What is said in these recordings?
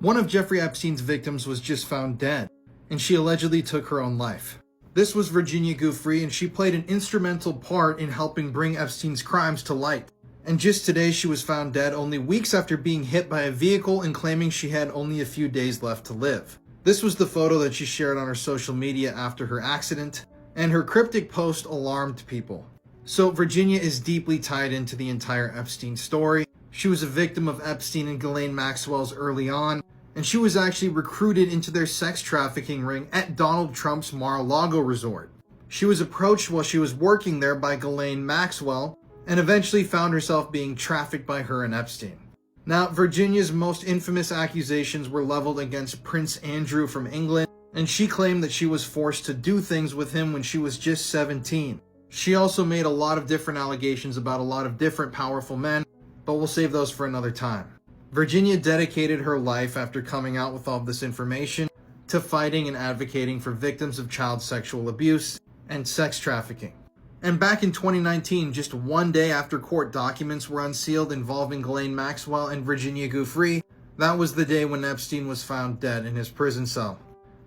One of Jeffrey Epstein's victims was just found dead, and she allegedly took her own life. This was Virginia Giuffre, and she played an instrumental part in helping bring Epstein's crimes to light. And just today she was found dead only weeks after being hit by a vehicle and claiming she had only a few days left to live. This was the photo that she shared on her social media after her accident, and her cryptic post alarmed people. So Virginia is deeply tied into the entire Epstein story. She was a victim of Epstein and Ghislaine Maxwell's early on, and she was actually recruited into their sex trafficking ring at Donald Trump's Mar-a-Lago resort. She was approached while she was working there by Ghislaine Maxwell, and eventually found herself being trafficked by her and Epstein. Now, Virginia's most infamous accusations were leveled against Prince Andrew from England, and she claimed that she was forced to do things with him when she was just 17. She also made a lot of different allegations about a lot of different powerful men, but we'll save those for another time. Virginia dedicated her life after coming out with all this information to fighting and advocating for victims of child sexual abuse and sex trafficking. And back in 2019, just one day after court documents were unsealed involving Ghislaine Maxwell and Virginia Giuffre, that was the day when Epstein was found dead in his prison cell.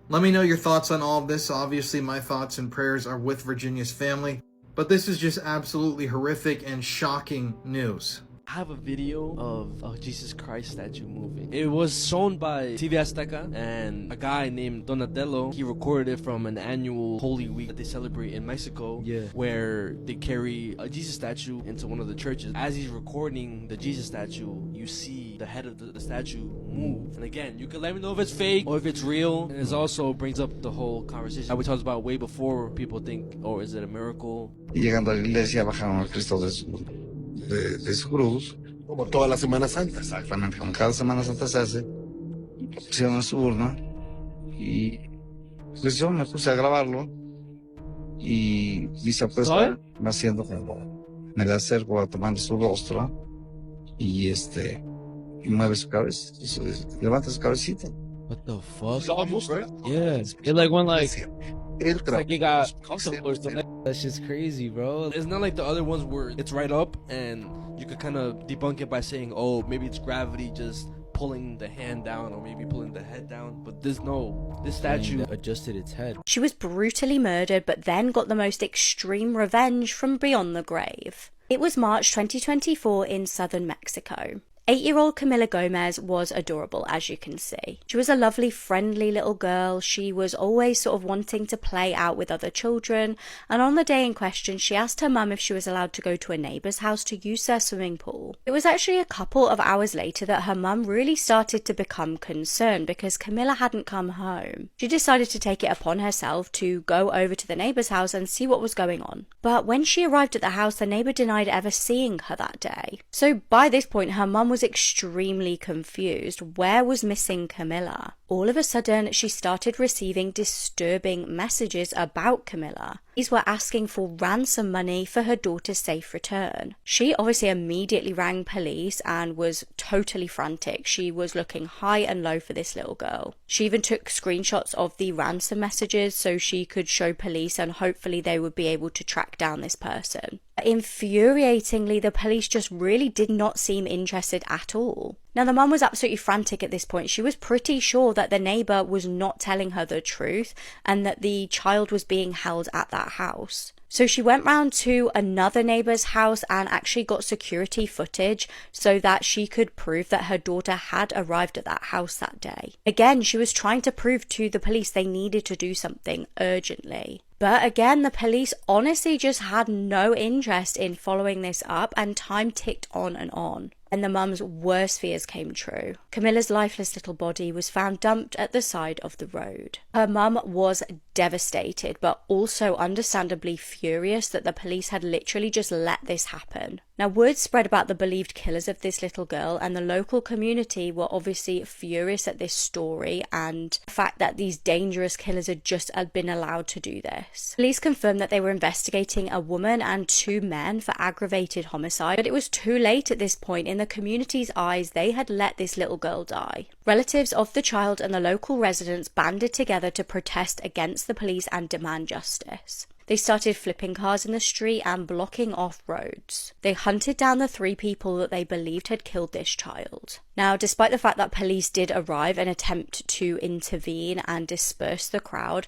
Let me know your thoughts on all of this. Obviously, my thoughts and prayers are with Virginia's family, but this is just absolutely horrific and shocking news. I have a video of Jesus Christ statue moving. It was shown by TV Azteca, and a guy named Donatello, he recorded it from an annual Holy Week that they celebrate in Mexico, where they carry a Jesus statue into one of the churches. As he's recording the Jesus statue, you see the head of the statue move. And again, you can let me know if it's fake or if it's real. And it also brings up the whole conversation that we talked about way before. People think, oh, is it a miracle? Y llegando a la iglesia bajaron a Cristo de su cruz. Como toda la Semana Santa. Exactamente, como cada Semana Santa se hace. Pusieron su urna. Y pues yo me puse a grabarlo. Y se pues me haciendo como, me la acerco tomando su rostro. Y y mueve su cabeza. Levanta su cabecita. What the fuck? It's almost right. Yeah. It like went like... It's like you got or something. That's just crazy, bro. It's not like the other ones where it's right up and you could kind of debunk it by saying, oh, maybe it's gravity just pulling the hand down or maybe pulling the head down. But this statue adjusted its head. She was brutally murdered, but then got the most extreme revenge from beyond the grave. It was March 2024 in southern Mexico. 8-year-old Camila Gomez was adorable, as you can see. She was a lovely, friendly little girl. She was always sort of wanting to play out with other children, and on the day in question, she asked her mum if she was allowed to go to a neighbour's house to use their swimming pool. It was actually a couple of hours later that her mum really started to become concerned because Camila hadn't come home. She decided to take it upon herself to go over to the neighbour's house and see what was going on. But when she arrived at the house, the neighbour denied ever seeing her that day. So by this point, her mum was extremely confused. Where was missing Camila? All of a sudden, she started receiving disturbing messages about Camila. These were asking for ransom money for her daughter's safe return. She obviously immediately rang police and was totally frantic. She was looking high and low for this little girl. She even took screenshots of the ransom messages so she could show police and hopefully they would be able to track down this person. Infuriatingly, the police just really did not seem interested at all. Now, the mum was absolutely frantic at this point. She was pretty sure that the neighbour was not telling her the truth and that the child was being held at that house. So she went round to another neighbour's house and actually got security footage so that she could prove that her daughter had arrived at that house that day. Again, she was trying to prove to the police they needed to do something urgently. But again, the police honestly just had no interest in following this up, and time ticked on and on. And the mum's worst fears came true. Camila's lifeless little body was found dumped at the side of the road. Her mum was devastated, but also understandably furious that the police had literally just let this happen. Now, word spread about the believed killers of this little girl, and the local community were obviously furious at this story and the fact that these dangerous killers had just been allowed to do this. Police confirmed that they were investigating a woman and 2 men for aggravated homicide, but it was too late at this point. In the community's eyes, they had let this little girl die. Relatives of the child and the local residents banded together to protest against the police and demand justice. They started flipping cars in the street and blocking off roads. They hunted down the 3 people that they believed had killed this child. Now, despite the fact that police did arrive and attempt to intervene and disperse the crowd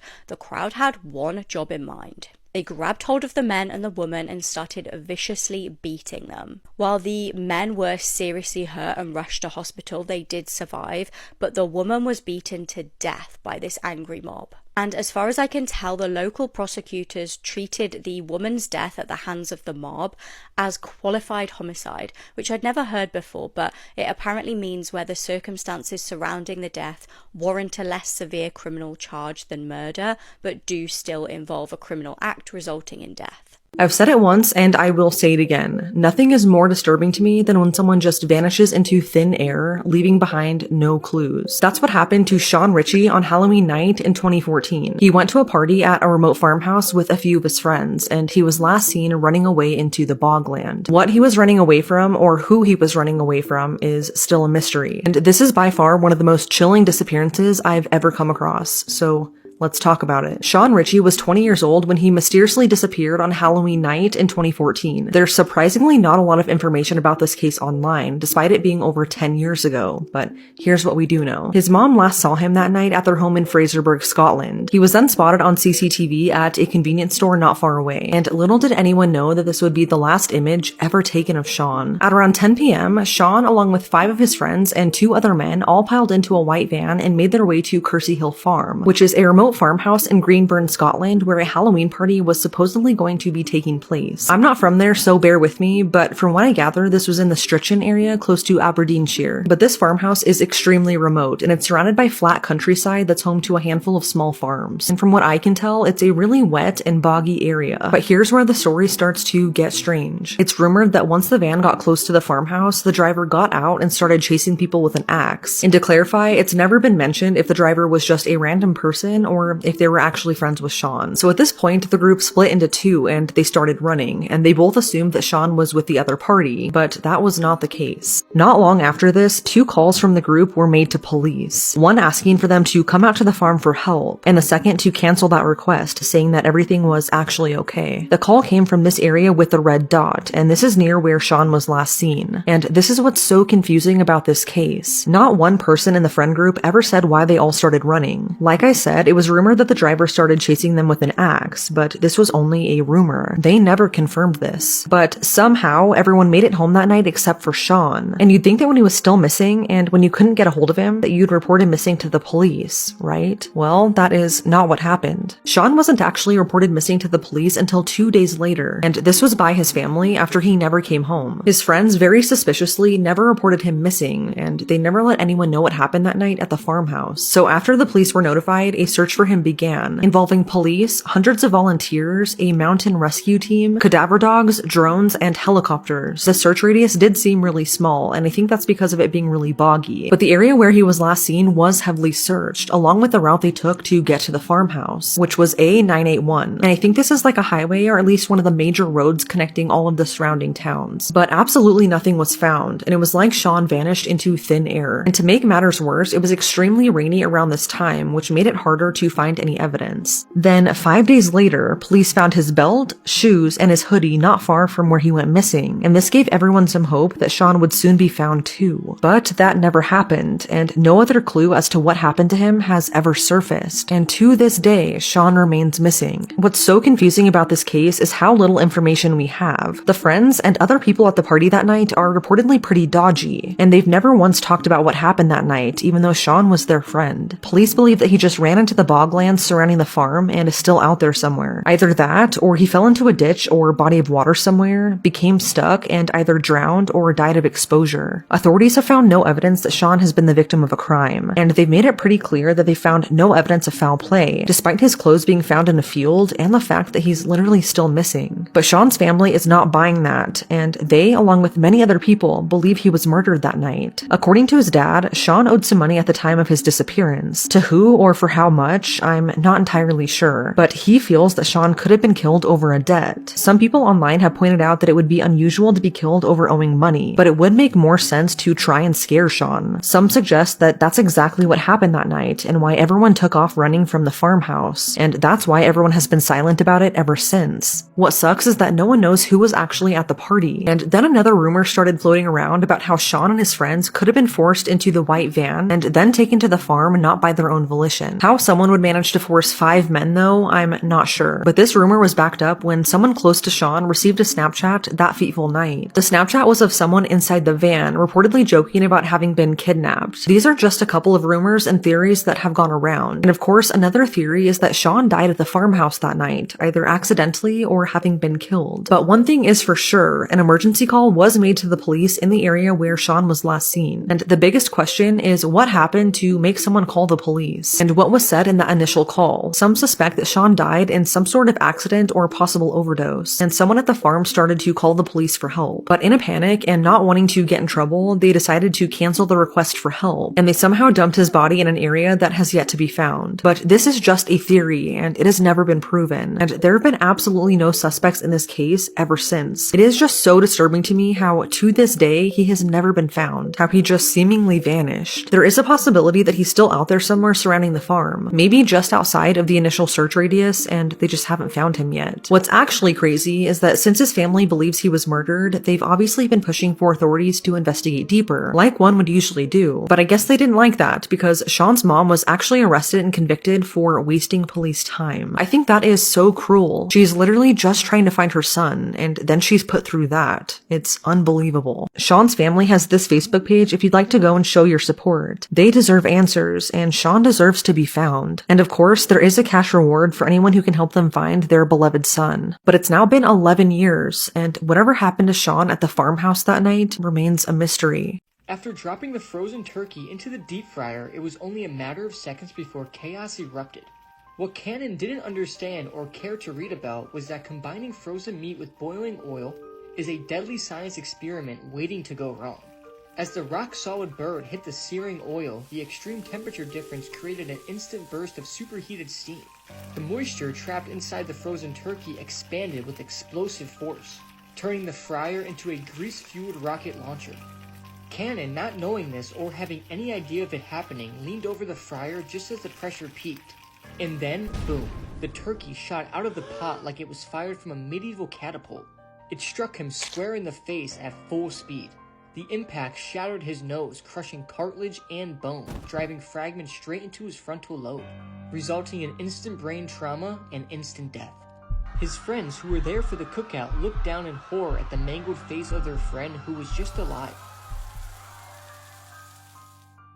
had one job in mind. They grabbed hold of the men and the woman and started viciously beating them. While the men were seriously hurt and rushed to hospital, they did survive, but the woman was beaten to death by this angry mob. And as far as I can tell, the local prosecutors treated the woman's death at the hands of the mob as qualified homicide, which I'd never heard before, but it apparently means where the circumstances surrounding the death warrant a less severe criminal charge than murder, but do still involve a criminal act resulting in death. I've said it once and I will say it again. Nothing is more disturbing to me than when someone just vanishes into thin air, leaving behind no clues. That's what happened to Sean Ritchie on Halloween night in 2014. He went to a party at a remote farmhouse with a few of his friends, and he was last seen running away into the bogland. What he was running away from, or who he was running away from, is still a mystery. And this is by far one of the most chilling disappearances I've ever come across, so let's talk about it. Sean Ritchie was 20 years old when he mysteriously disappeared on Halloween night in 2014. There's surprisingly not a lot of information about this case online, despite it being over 10 years ago, but here's what we do know. His mom last saw him that night at their home in Fraserburgh, Scotland. He was then spotted on CCTV at a convenience store not far away, and little did anyone know that this would be the last image ever taken of Sean. At around 10 p.m., Sean, along with 5 of his friends and 2 other men, all piled into a white van and made their way to Kersey Hill Farm, which is a remote farmhouse in Greenburn, Scotland, where a Halloween party was supposedly going to be taking place. I'm not from there, so bear with me, but from what I gather, this was in the Strichan area close to Aberdeenshire. But this farmhouse is extremely remote, and it's surrounded by flat countryside that's home to a handful of small farms. And from what I can tell, it's a really wet and boggy area. But here's where the story starts to get strange. It's rumored that once the van got close to the farmhouse, the driver got out and started chasing people with an axe. And to clarify, it's never been mentioned if the driver was just a random person or if they were actually friends with Sean. So at this point, the group split into 2 and they started running, and they both assumed that Sean was with the other party, but that was not the case. Not long after this, 2 calls from the group were made to police. One asking for them to come out to the farm for help, and the second to cancel that request, saying that everything was actually okay. The call came from this area with the red dot, and this is near where Sean was last seen. And this is what's so confusing about this case. Not one person in the friend group ever said why they all started running. Like I said, it was rumored that the driver started chasing them with an axe, but this was only a rumor. They never confirmed this. But somehow, everyone made it home that night except for Sean. And you'd think that when he was still missing, and when you couldn't get a hold of him, that you'd report him missing to the police, right? Well, that is not what happened. Sean wasn't actually reported missing to the police until 2 days later, and this was by his family after he never came home. His friends very suspiciously never reported him missing, and they never let anyone know what happened that night at the farmhouse. So after the police were notified, a search for him began, involving police, hundreds of volunteers, a mountain rescue team, cadaver dogs, drones, and helicopters. The search radius did seem really small, and I think that's because of it being really boggy. But the area where he was last seen was heavily searched, along with the route they took to get to the farmhouse, which was A981. And I think this is like a highway, or at least one of the major roads connecting all of the surrounding towns. But absolutely nothing was found, and it was like Sean vanished into thin air. And to make matters worse, it was extremely rainy around this time, which made it harder to find any evidence. Then 5 days later, police found his belt, shoes, and his hoodie not far from where he went missing, and this gave everyone some hope that Sean would soon be found too. But that never happened, and no other clue as to what happened to him has ever surfaced, and to this day, Sean remains missing. What's so confusing about this case is how little information we have. The friends and other people at the party that night are reportedly pretty dodgy, and they've never once talked about what happened that night, even though Sean was their friend. Police believe that he just ran into the boglands surrounding the farm and is still out there somewhere. Either that, or he fell into a ditch or body of water somewhere, became stuck, and either drowned or died of exposure. Authorities have found no evidence that Sean has been the victim of a crime, and they've made it pretty clear that they found no evidence of foul play, despite his clothes being found in a field and the fact that he's literally still missing. But Sean's family is not buying that, and they, along with many other people, believe he was murdered that night. According to his dad, Sean owed some money at the time of his disappearance. To who or for how much much, I'm not entirely sure, but he feels that Sean could have been killed over a debt. Some people online have pointed out that it would be unusual to be killed over owing money, but it would make more sense to try and scare Sean. Some suggest that that's exactly what happened that night and why everyone took off running from the farmhouse, and that's why everyone has been silent about it ever since. What sucks is that no one knows who was actually at the party, and then another rumor started floating around about how Sean and his friends could have been forced into the white van and then taken to the farm not by their own volition. How someone would manage to force 5 men though, I'm not sure, but this rumor was backed up when someone close to Sean received a Snapchat that fateful night. The Snapchat was of someone inside the van, reportedly joking about having been kidnapped. These are just a couple of rumors and theories that have gone around, and of course another theory is that Sean died at the farmhouse that night, either accidentally or having been killed. But one thing is for sure, an emergency call was made to the police in the area where Sean was last seen, and the biggest question is what happened to make someone call the police, and what was said in that initial call. Some suspect that Sean died in some sort of accident or possible overdose, and someone at the farm started to call the police for help. But in a panic and not wanting to get in trouble, they decided to cancel the request for help, and they somehow dumped his body in an area that has yet to be found. But this is just a theory, and it has never been proven, and there have been absolutely no suspects in this case ever since. It is just so disturbing to me how, to this day, he has never been found, how he just seemingly vanished. There is a possibility that he's still out there somewhere surrounding the farm, maybe just outside of the initial search radius, and they just haven't found him yet. What's actually crazy is that since his family believes he was murdered, they've obviously been pushing for authorities to investigate deeper, like one would usually do. But I guess they didn't like that, because Sean's mom was actually arrested and convicted for wasting police time. I think that is so cruel. She's literally just trying to find her son, and then she's put through that. It's unbelievable. Sean's family has this Facebook page if you'd like to go and show your support. They deserve answers, and Sean deserves to be found. And of course, there is a cash reward for anyone who can help them find their beloved son. But it's now been 11 years, and whatever happened to Sean at the farmhouse that night remains a mystery. After dropping the frozen turkey into the deep fryer, it was only a matter of seconds before chaos erupted. What Cannon didn't understand or care to read about was that combining frozen meat with boiling oil is a deadly science experiment waiting to go wrong. As the rock-solid bird hit the searing oil, the extreme temperature difference created an instant burst of superheated steam. The moisture trapped inside the frozen turkey expanded with explosive force, turning the fryer into a grease-fueled rocket launcher. Cannon, not knowing this or having any idea of it happening, leaned over the fryer just as the pressure peaked. And then, boom, the turkey shot out of the pot like it was fired from a medieval catapult. It struck him square in the face at full speed. The impact shattered his nose, crushing cartilage and bone, driving fragments straight into his frontal lobe, resulting in instant brain trauma and instant death. His friends who were there for the cookout looked down in horror at the mangled face of their friend who was just alive.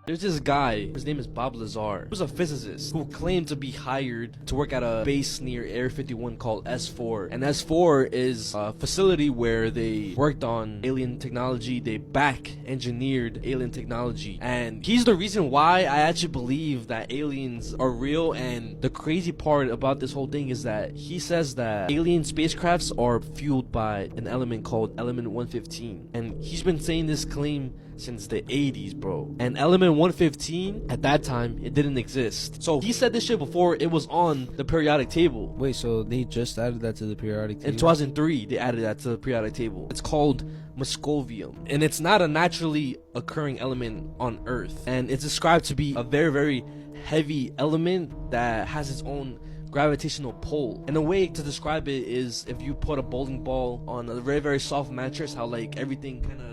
There's this guy, his name is Bob Lazar, who's a physicist who claimed to be hired to work at a base near Area 51 called S4. And S4 is a facility where they worked on alien technology, they back engineered alien technology. And he's the reason why I actually believe that aliens are real. And the crazy part about this whole thing is that he says that alien spacecrafts are fueled by an element called element 115. And he's been saying this claim since the 80s, bro. And element 115, at that time, it didn't exist. So he said this shit before it was on the periodic table. Wait, so they just added that to the periodic table? In 2003, they added that to the periodic table. It's called Moscovium, and it's not a naturally occurring element on Earth. And it's described to be a very, very heavy element that has its own gravitational pull. And a way to describe it is if you put a bowling ball on a very, very soft mattress, how like everything kind of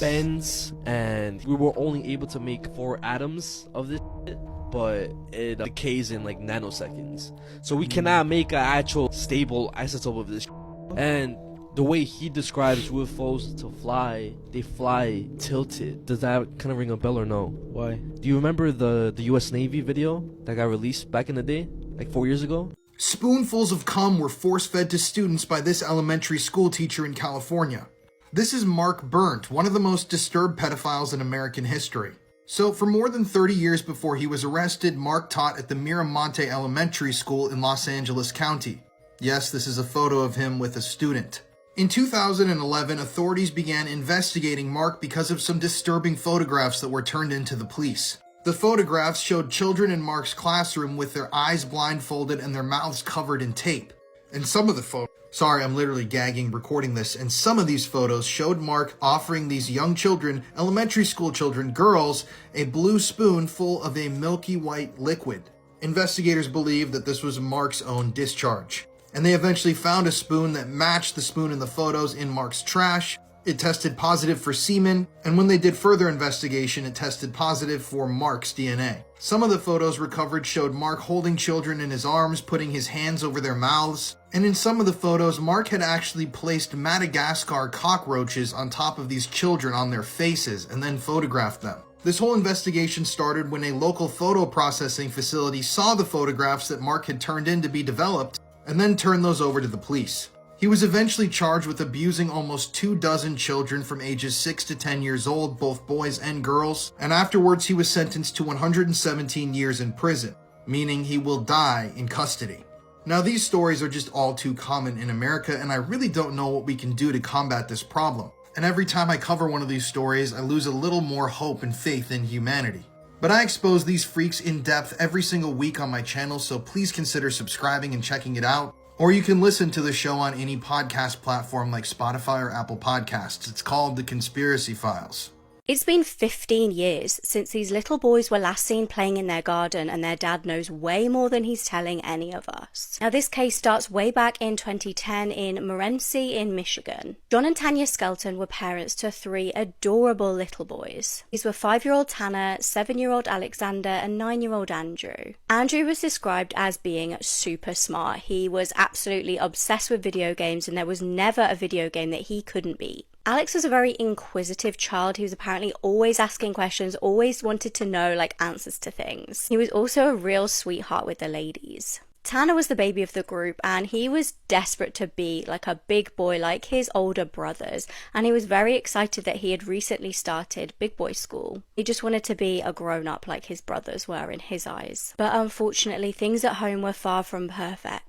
bends, and we were only able to make 4 atoms of this shit, but it decays in like nanoseconds. So we cannot make an actual stable isotope of this shit. And the way he describes UFOs to fly, they fly tilted. Does that kind of ring a bell or no? Why? Do you remember the US Navy video that got released back in the day, like 4 years ago? Spoonfuls of cum were force-fed to students by this elementary school teacher in California. This is Mark Burnt, one of the most disturbed pedophiles in American history. So, for more than 30 years before he was arrested, Mark taught at the Miramonte Elementary School in Los Angeles County. Yes, this is a photo of him with a student. In 2011, authorities began investigating Mark because of some disturbing photographs that were turned into the police. The photographs showed children in Mark's classroom with their eyes blindfolded and their mouths covered in tape. And some of the photos, sorry, I'm literally gagging recording this, and some of these photos showed Mark offering these young children, elementary school children, girls, a blue spoon full of a milky white liquid. Investigators believe that this was Mark's own discharge, and they eventually found a spoon that matched the spoon in the photos in Mark's trash. It tested positive for semen, and when they did further investigation, it tested positive for Mark's DNA. Some of the photos recovered showed Mark holding children in his arms, putting his hands over their mouths, and in some of the photos, Mark had actually placed Madagascar cockroaches on top of these children on their faces and then photographed them. This whole investigation started when a local photo processing facility saw the photographs that Mark had turned in to be developed and then turned those over to the police. He was eventually charged with abusing almost 24 children from ages 6 to 10 years old, both boys and girls, and afterwards he was sentenced to 117 years in prison, meaning he will die in custody. Now, these stories are just all too common in America, and I really don't know what we can do to combat this problem. And every time I cover one of these stories, I lose a little more hope and faith in humanity. But I expose these freaks in depth every single week on my channel, so please consider subscribing and checking it out. Or you can listen to the show on any podcast platform like Spotify or Apple Podcasts. It's called The Conspiracy Files. It's been 15 years since these little boys were last seen playing in their garden, and their dad knows way more than he's telling any of us. Now, this case starts way back in 2010 in Morenci in Michigan. John and Tanya Skelton were parents to 3 adorable little boys. These were 5-year-old Tanner, 7-year-old Alexander, and 9-year-old Andrew. Andrew was described as being super smart. He was absolutely obsessed with video games, and there was never a video game that he couldn't beat. Alex was a very inquisitive child. He was apparently always asking questions, always wanted to know answers to things. He was also a real sweetheart with the ladies. Tanner was the baby of the group, and he was desperate to be a big boy like his older brothers, and he was very excited that he had recently started big boy school. He just wanted to be a grown-up like his brothers were in his eyes. But unfortunately, things at home were far from perfect.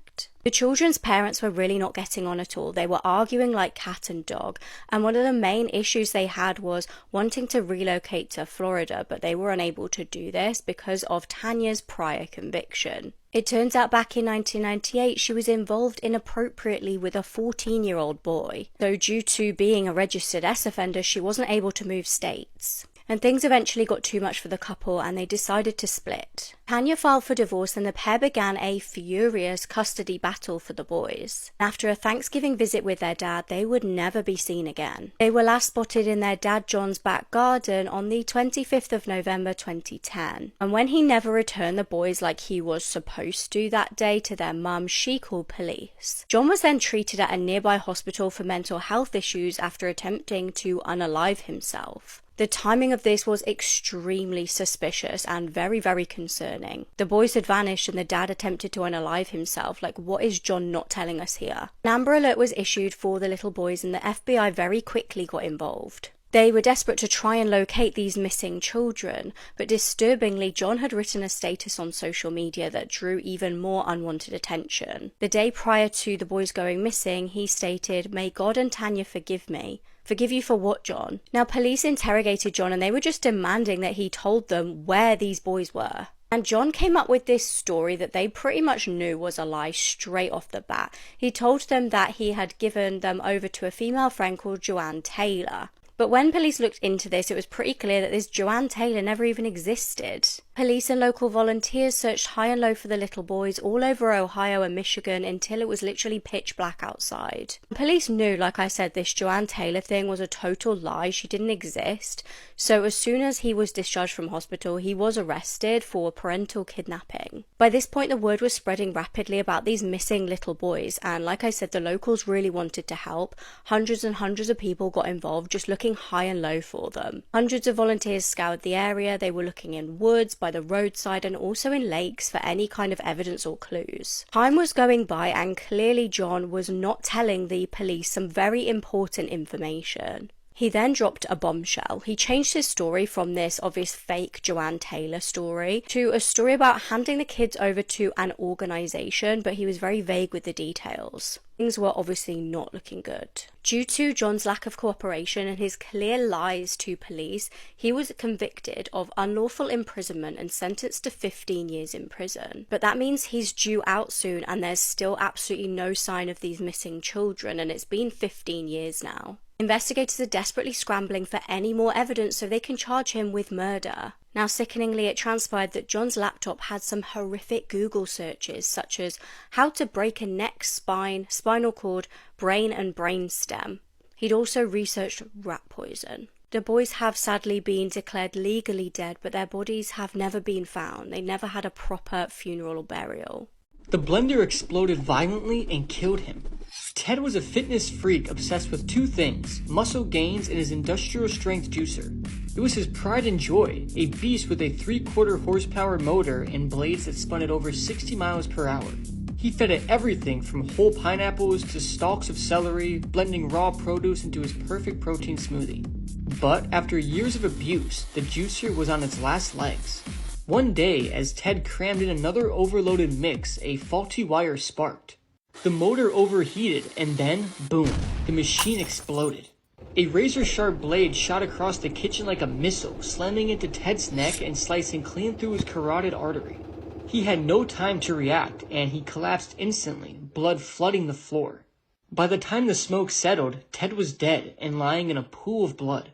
The children's parents were really not getting on at all. They were arguing like cat and dog, and one of the main issues they had was wanting to relocate to Florida, but they were unable to do this because of Tanya's prior conviction. It turns out back in 1998, she was involved inappropriately with a 14-year-old boy, though due to being a registered S offender, she wasn't able to move states. And things eventually got too much for the couple, and they decided to split. Tanya filed for divorce, and the pair began a furious custody battle for the boys. After a Thanksgiving visit with their dad, they would never be seen again. They were last spotted in their dad John's back garden on the 25th of November 2010. And when he never returned the boys like he was supposed to that day to their mum, she called police. John was then treated at a nearby hospital for mental health issues after attempting to unalive himself. The timing of this was extremely suspicious and very, very concerning. The boys had vanished and the dad attempted to unalive himself. What is John not telling us here? An Amber Alert was issued for the little boys, and the FBI very quickly got involved. They were desperate to try and locate these missing children, but disturbingly, John had written a status on social media that drew even more unwanted attention. The day prior to the boys going missing, he stated, "May God and Tanya forgive me." Forgive you for what, John? Now, police interrogated John, and they were just demanding that he told them where these boys were. And John came up with this story that they pretty much knew was a lie straight off the bat. He told them that he had given them over to a female friend called Joanne Taylor. But when police looked into this, it was pretty clear that this Joanne Taylor never even existed. Police and local volunteers searched high and low for the little boys all over Ohio and Michigan until it was literally pitch black outside. Police knew, like I said, this Joanne Taylor thing was a total lie. She didn't exist. So as soon as he was discharged from hospital, he was arrested for parental kidnapping. By this point, the word was spreading rapidly about these missing little boys, and like I said, the locals really wanted to help. Hundreds and hundreds of people got involved, just looking high and low for them. Hundreds of volunteers scoured the area. They were looking in woods, by the roadside, and also in lakes for any kind of evidence or clues. Time was going by, and clearly John was not telling the police some very important information. He then dropped a bombshell. He changed his story from this obvious fake Joanne Taylor story to a story about handing the kids over to an organization, but he was very vague with the details. Things were obviously not looking good. Due to John's lack of cooperation and his clear lies to police, he was convicted of unlawful imprisonment and sentenced to 15 years in prison. But that means he's due out soon and there's still absolutely no sign of these missing children, and it's been 15 years now. Investigators are desperately scrambling for any more evidence so they can charge him with murder. Now, sickeningly, it transpired that John's laptop had some horrific Google searches, such as how to break a neck, spine, spinal cord, brain and brainstem. He'd also researched rat poison. The boys have sadly been declared legally dead, but their bodies have never been found. They never had a proper funeral or burial. The blender exploded violently and killed him. Ted was a fitness freak obsessed with two things: muscle gains and his industrial strength juicer. It was his pride and joy, a beast with a 3/4 horsepower motor and blades that spun at over 60 miles per hour. He fed it everything from whole pineapples to stalks of celery, blending raw produce into his perfect protein smoothie. But after years of abuse, the juicer was on its last legs. One day, as Ted crammed in another overloaded mix, a faulty wire sparked. The motor overheated, and then, boom, the machine exploded. A razor-sharp blade shot across the kitchen like a missile, slamming into Ted's neck and slicing clean through his carotid artery. He had no time to react, and he collapsed instantly, blood flooding the floor. By the time the smoke settled, Ted was dead and lying in a pool of blood.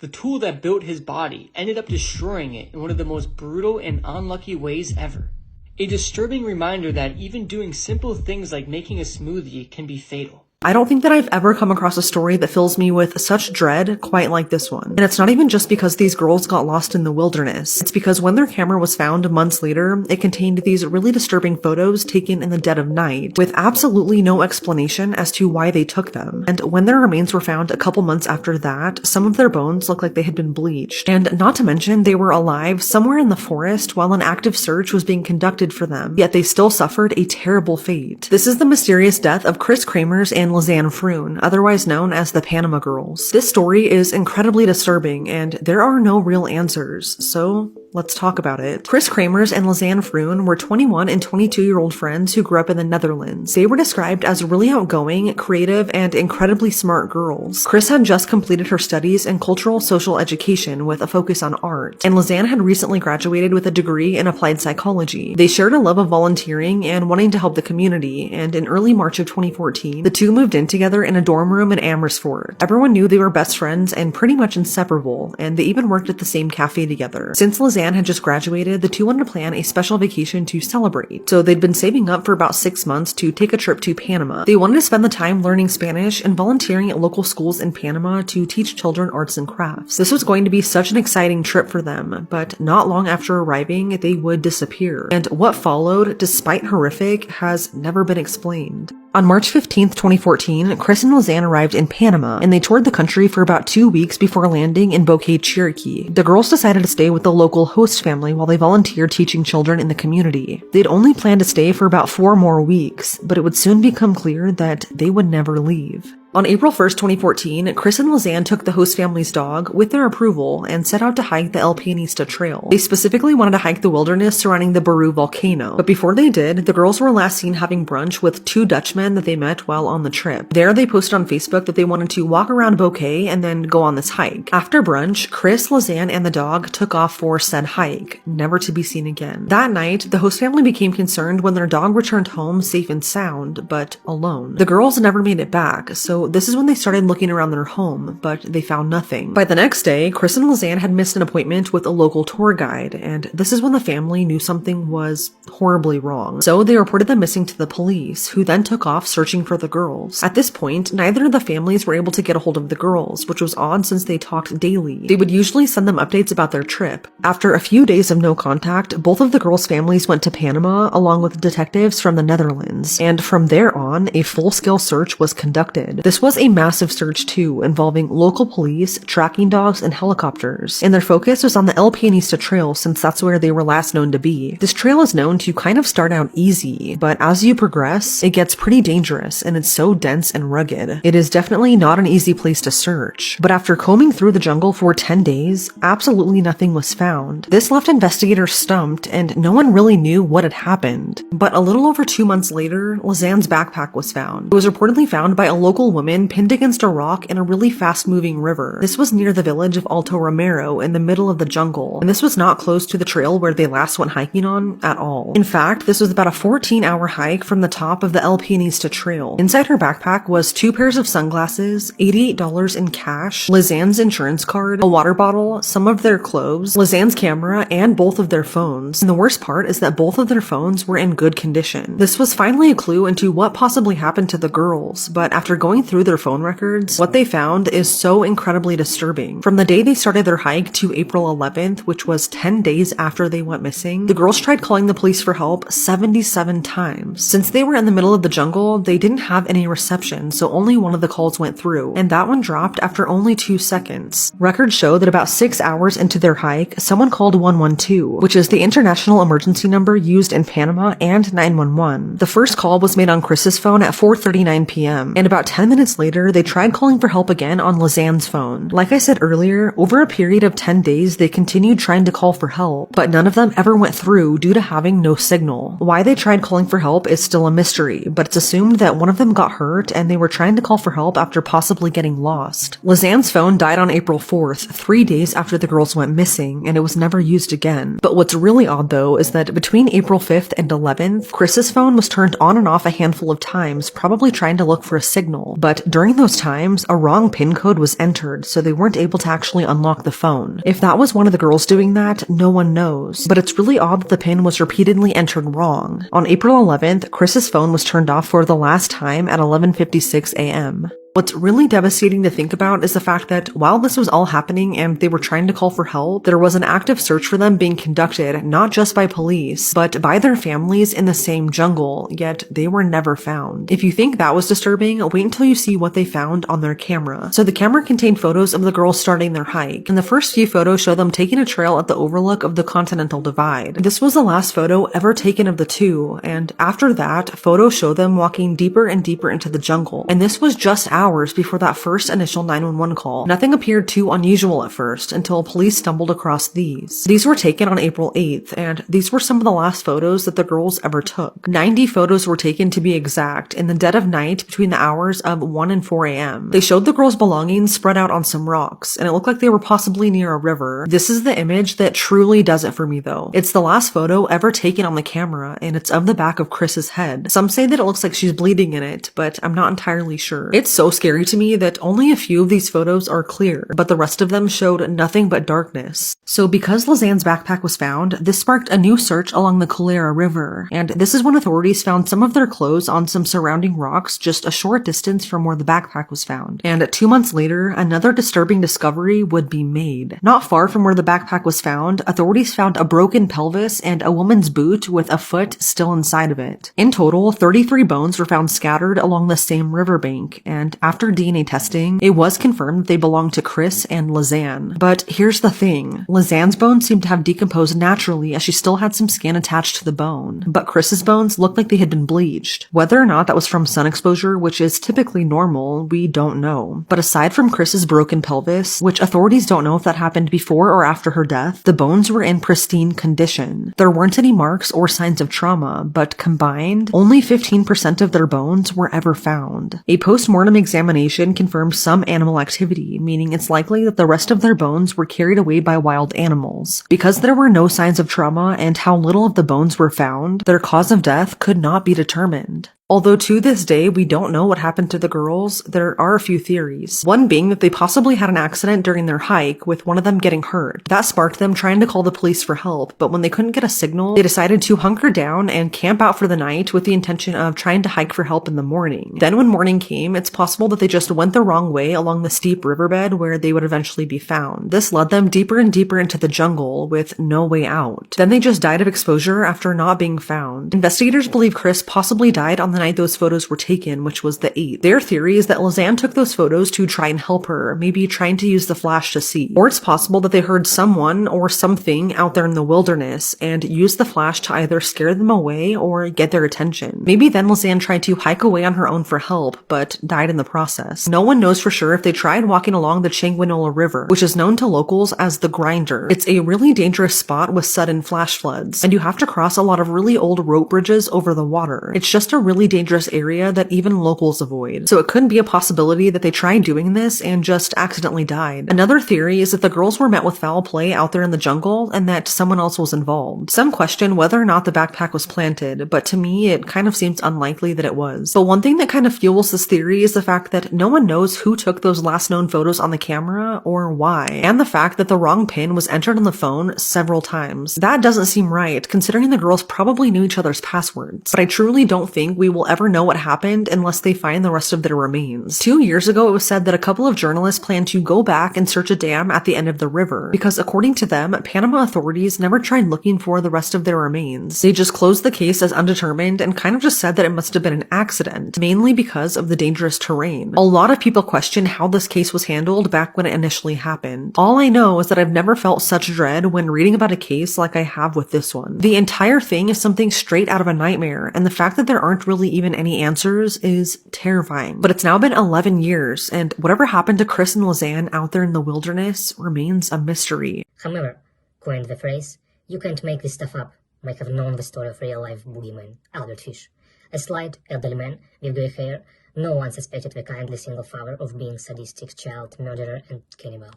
The tool that built his body ended up destroying it in one of the most brutal and unlucky ways ever. A disturbing reminder that even doing simple things like making a smoothie can be fatal. I don't think that I've ever come across a story that fills me with such dread quite like this one. And it's not even just because these girls got lost in the wilderness. It's because when their camera was found months later, it contained these really disturbing photos taken in the dead of night, with absolutely no explanation as to why they took them. And when their remains were found a couple months after that, some of their bones looked like they had been bleached. And not to mention, they were alive somewhere in the forest while an active search was being conducted for them, yet they still suffered a terrible fate. This is the mysterious death of Chris Kramers and Lizanne Froon, otherwise known as the Panama Girls. This story is incredibly disturbing, and there are no real answers, so let's talk about it. Chris Kramers and Lizanne Froon were 21 and 22-year-old friends who grew up in the Netherlands. They were described as really outgoing, creative, and incredibly smart girls. Chris had just completed her studies in cultural social education with a focus on art, and Lizanne had recently graduated with a degree in applied psychology. They shared a love of volunteering and wanting to help the community, and in early March of 2014, the two moved in together in a dorm room in Amersfoort. Everyone knew they were best friends and pretty much inseparable, and they even worked at the same cafe together. Since Lizanne had just graduated, the two wanted to plan a special vacation to celebrate, so they'd been saving up for about 6 months to take a trip to Panama. They wanted to spend the time learning Spanish and volunteering at local schools in Panama to teach children arts and crafts. This was going to be such an exciting trip for them, but not long after arriving, they would disappear. And what followed, despite horrific, has never been explained. On March 15th, 2014, Chris and Lizanne arrived in Panama, and they toured the country for about 2 weeks before landing in Bouquet, Cherokee. The girls decided to stay with the local host family while they volunteered teaching children in the community. They'd only planned to stay for about 4 more weeks, but it would soon become clear that they would never leave. On April 1st, 2014, Chris and Lizanne took the host family's dog, with their approval, and set out to hike the El Pianista Trail. They specifically wanted to hike the wilderness surrounding the Baru volcano, but before they did, the girls were last seen having brunch with 2 Dutchmen that they met while on the trip. There, they posted on Facebook that they wanted to walk around Bouquet and then go on this hike. After brunch, Chris, Lizanne, and the dog took off for said hike, never to be seen again. That night, the host family became concerned when their dog returned home safe and sound, but alone. The girls never made it back, so this is when they started looking around their home, but they found nothing. By the next day, Chris and Lizanne had missed an appointment with a local tour guide, and this is when the family knew something was horribly wrong. So they reported them missing to the police, who then took off searching for the girls. At this point, neither of the families were able to get a hold of the girls, which was odd since they talked daily. They would usually send them updates about their trip. After a few days of no contact, both of the girls' families went to Panama along with detectives from the Netherlands, and from there on, a full-scale search was conducted. This was a massive search too, involving local police, tracking dogs, and helicopters, and their focus was on the El Pianista Trail since that's where they were last known to be. This trail is known to kind of start out easy, but as you progress, it gets pretty dangerous and it's so dense and rugged. It is definitely not an easy place to search, but after combing through the jungle for 10 days, absolutely nothing was found. This left investigators stumped and no one really knew what had happened. But a little over 2 months later, Lizanne's backpack was found. It was reportedly found by a local woman pinned against a rock in a really fast-moving river. This was near the village of Alto Romero in the middle of the jungle, and this was not close to the trail where they last went hiking on at all. In fact, this was about a 14-hour hike from the top of the El Pianista Trail. Inside her backpack was 2 pairs of sunglasses, $88 in cash, Lizanne's insurance card, a water bottle, some of their clothes, Lizanne's camera, and both of their phones. And the worst part is that both of their phones were in good condition. This was finally a clue into what possibly happened to the girls, but after going through their phone records, what they found is so incredibly disturbing. From the day they started their hike to April 11th, which was 10 days after they went missing, the girls tried calling the police for help 77 times. Since they were in the middle of the jungle, they didn't have any reception, so only one of the calls went through, and that one dropped after only 2 seconds. Records show that about 6 hours into their hike, someone called 112, which is the international emergency number used in Panama, and 911. The first call was made on Chris's phone at 4:39 p.m., and about 10 minutes later, they tried calling for help again on Lizanne's phone. Like I said earlier, over a period of 10 days, they continued trying to call for help, but none of them ever went through due to having no signal. Why they tried calling for help is still a mystery, but it's assumed that one of them got hurt and they were trying to call for help after possibly getting lost. Lizanne's phone died on April 4th, 3 days after the girls went missing, and it was never used again. But what's really odd though is that between April 5th and 11th, Chris's phone was turned on and off a handful of times, probably trying to look for a signal. But during those times, a wrong PIN code was entered, so they weren't able to actually unlock the phone. If that was one of the girls doing that, no one knows. But it's really odd that the PIN was repeatedly entered wrong. On April 11th, Chris's phone was turned off for the last time at 11:56 a.m. What's really devastating to think about is the fact that while this was all happening and they were trying to call for help, there was an active search for them being conducted not just by police, but by their families in the same jungle, yet they were never found. If you think that was disturbing, wait until you see what they found on their camera. So the camera contained photos of the girls starting their hike, and the first few photos show them taking a trail at the overlook of the Continental Divide. This was the last photo ever taken of the two, and after that, photos show them walking deeper and deeper into the jungle, and this was just hours before that first initial 911 call. Nothing appeared too unusual at first until police stumbled across these. These were taken on April 8th, and these were some of the last photos that the girls ever took. 90 photos were taken to be exact in the dead of night between the hours of 1 and 4 a.m. They showed the girls' belongings spread out on some rocks, and it looked like they were possibly near a river. This is the image that truly does it for me though. It's the last photo ever taken on the camera, and it's of the back of Chris's head. Some say that it looks like she's bleeding in it, but I'm not entirely sure. It's so scary to me that only a few of these photos are clear, but the rest of them showed nothing but darkness. So because Lizanne's backpack was found, this sparked a new search along the Culera River, and this is when authorities found some of their clothes on some surrounding rocks just a short distance from where the backpack was found. And 2 months later, another disturbing discovery would be made. Not far from where the backpack was found, authorities found a broken pelvis and a woman's boot with a foot still inside of it. In total, 33 bones were found scattered along the same riverbank, and after DNA testing, it was confirmed that they belonged to Chris and Lizanne. But here's the thing. Lizanne's bones seemed to have decomposed naturally as she still had some skin attached to the bone, but Chris's bones looked like they had been bleached. Whether or not that was from sun exposure, which is typically normal, we don't know. But aside from Chris's broken pelvis, which authorities don't know if that happened before or after her death, the bones were in pristine condition. There weren't any marks or signs of trauma, but combined, only 15% of their bones were ever found. A post-mortem examination confirmed some animal activity, meaning it's likely that the rest of their bones were carried away by wild animals. Because there were no signs of trauma and how little of the bones were found, their cause of death could not be determined. Although to this day we don't know what happened to the girls, there are a few theories. One being that they possibly had an accident during their hike, with one of them getting hurt. That sparked them trying to call the police for help, but when they couldn't get a signal, they decided to hunker down and camp out for the night with the intention of trying to hike for help in the morning. Then when morning came, it's possible that they just went the wrong way along the steep riverbed where they would eventually be found. This led them deeper and deeper into the jungle with no way out. Then they just died of exposure after not being found. Investigators believe Chris possibly died on the night those photos were taken, which was the 8th. Their theory is that Lizanne took those photos to try and help her, maybe trying to use the flash to see. Or it's possible that they heard someone or something out there in the wilderness and used the flash to either scare them away or get their attention. Maybe then Lizanne tried to hike away on her own for help, but died in the process. No one knows for sure if they tried walking along the Changwinola River, which is known to locals as the Grinder. It's a really dangerous spot with sudden flash floods, and you have to cross a lot of really old rope bridges over the water. It's just a really dangerous area that even locals avoid. So it could be a possibility that they tried doing this and just accidentally died. Another theory is that the girls were met with foul play out there in the jungle and that someone else was involved. Some question whether or not the backpack was planted, but to me it kind of seems unlikely that it was. But one thing that kind of fuels this theory is the fact that no one knows who took those last known photos on the camera or why, and the fact that the wrong pin was entered on the phone several times. That doesn't seem right, considering the girls probably knew each other's passwords. But I truly don't think we will ever know what happened unless they find the rest of their remains. 2 years ago, it was said that a couple of journalists planned to go back and search a dam at the end of the river, because according to them, Panama authorities never tried looking for the rest of their remains. They just closed the case as undetermined and kind of just said that it must have been an accident, mainly because of the dangerous terrain. A lot of people question how this case was handled back when it initially happened. All I know is that I've never felt such dread when reading about a case like I have with this one. The entire thing is something straight out of a nightmare, and the fact that there aren't really even any answers is terrifying. But it's now been 11 years, and whatever happened to Chris and Lizanne out there in the wilderness remains a mystery. However, coined the phrase, "You can't make this stuff up," might have known the story of real-life boogeyman, Albert Fish. A slight, elderly man with grey hair, no one suspected the kindly single father of being sadistic child murderer and cannibal.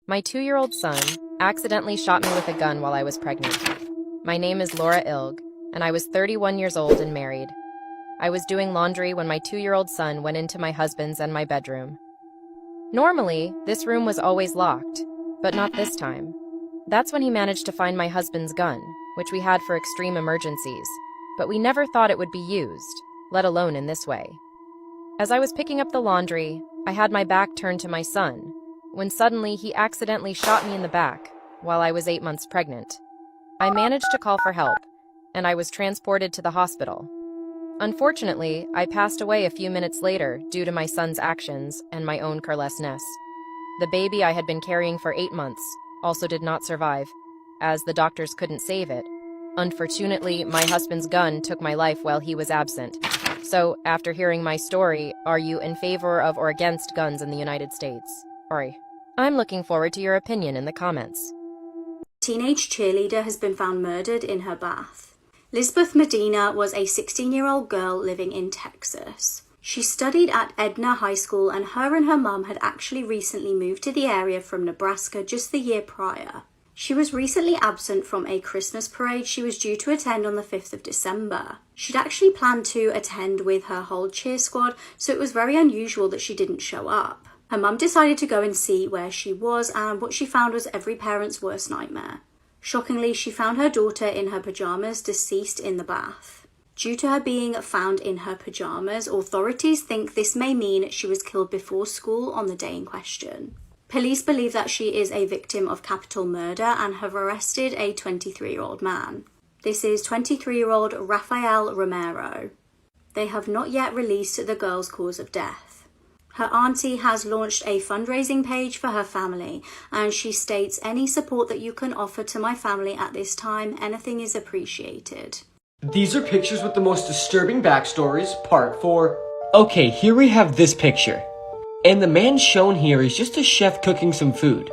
My 2-year-old son accidentally shot me with a gun while I was pregnant. My name is Laura Ilg, and I was 31 years old and married. I was doing laundry when my 2-year-old son went into my husband's and my bedroom. Normally, this room was always locked, but not this time. That's when he managed to find my husband's gun, which we had for extreme emergencies, but we never thought it would be used, let alone in this way. As I was picking up the laundry, I had my back turned to my son, when suddenly he accidentally shot me in the back while I was 8 months pregnant. I managed to call for help, and I was transported to the hospital. Unfortunately, I passed away a few minutes later due to my son's actions and my own carelessness. The baby I had been carrying for 8 months also did not survive, as the doctors couldn't save it. Unfortunately, my husband's gun took my life while he was absent. So, after hearing my story, are you in favor of or against guns in the United States? I'm looking forward to your opinion in the comments. Teenage cheerleader has been found murdered in her bath. Lisbeth Medina was a 16-year-old girl living in Texas. She studied at Edna High School, and her mum had actually recently moved to the area from Nebraska just the year prior. She was recently absent from a Christmas parade she was due to attend on the 5th of December. She'd actually planned to attend with her whole cheer squad, so it was very unusual that she didn't show up. Her mum decided to go and see where she was, and what she found was every parent's worst nightmare. Shockingly, she found her daughter in her pajamas, deceased in the bath. Due to her being found in her pajamas, authorities think this may mean she was killed before school on the day in question. Police believe that she is a victim of capital murder and have arrested a 23-year-old man. This is 23-year-old Rafael Romero. They have not yet released the girl's cause of death. Her auntie has launched a fundraising page for her family, and she states, "Any support that you can offer to my family at this time, anything is appreciated." These are pictures with the most disturbing backstories, part 4. Okay, here we have this picture. And the man shown here is just a chef cooking some food.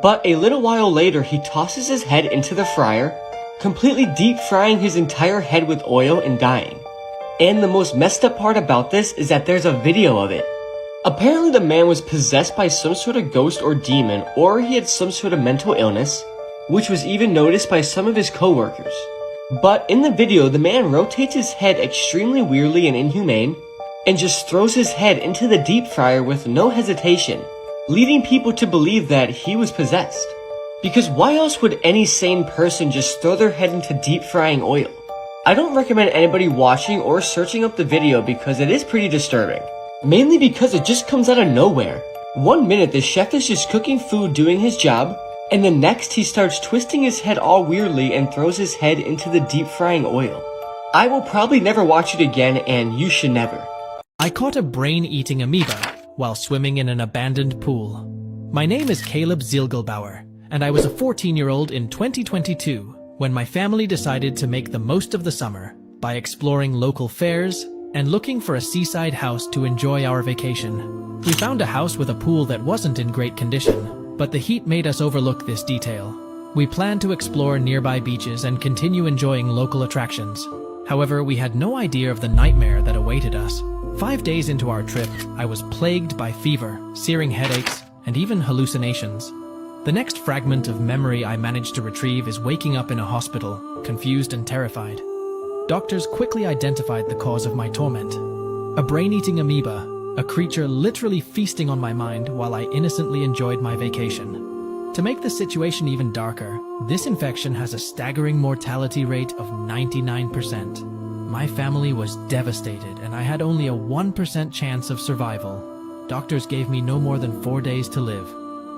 But a little while later, he tosses his head into the fryer, completely deep frying his entire head with oil and dying. And the most messed up part about this is that there's a video of it. Apparently the man was possessed by some sort of ghost or demon, or he had some sort of mental illness, which was even noticed by some of his co-workers. But in the video, the man rotates his head extremely weirdly and inhumane, and just throws his head into the deep fryer with no hesitation, leading people to believe that he was possessed. Because why else would any sane person just throw their head into deep frying oil? I don't recommend anybody watching or searching up the video because it is pretty disturbing. Mainly because it just comes out of nowhere. 1 minute the chef is just cooking food doing his job, and the next he starts twisting his head all weirdly and throws his head into the deep frying oil. I will probably never watch it again, and you should never. I caught a brain-eating amoeba while swimming in an abandoned pool. My name is Caleb Zielgelbauer, and I was a 14-year-old in 2022 when my family decided to make the most of the summer by exploring local fairs and looking for a seaside house to enjoy our vacation. We found a house with a pool that wasn't in great condition, but the heat made us overlook this detail. We planned to explore nearby beaches and continue enjoying local attractions. However, we had no idea of the nightmare that awaited us. 5 days into our trip, I was plagued by fever, searing headaches, and even hallucinations. The next fragment of memory I managed to retrieve is waking up in a hospital, confused and terrified. Doctors quickly identified the cause of my torment. A brain-eating amoeba, a creature literally feasting on my mind while I innocently enjoyed my vacation. To make the situation even darker, this infection has a staggering mortality rate of 99%. My family was devastated, and I had only a 1% chance of survival. Doctors gave me no more than 4 days to live,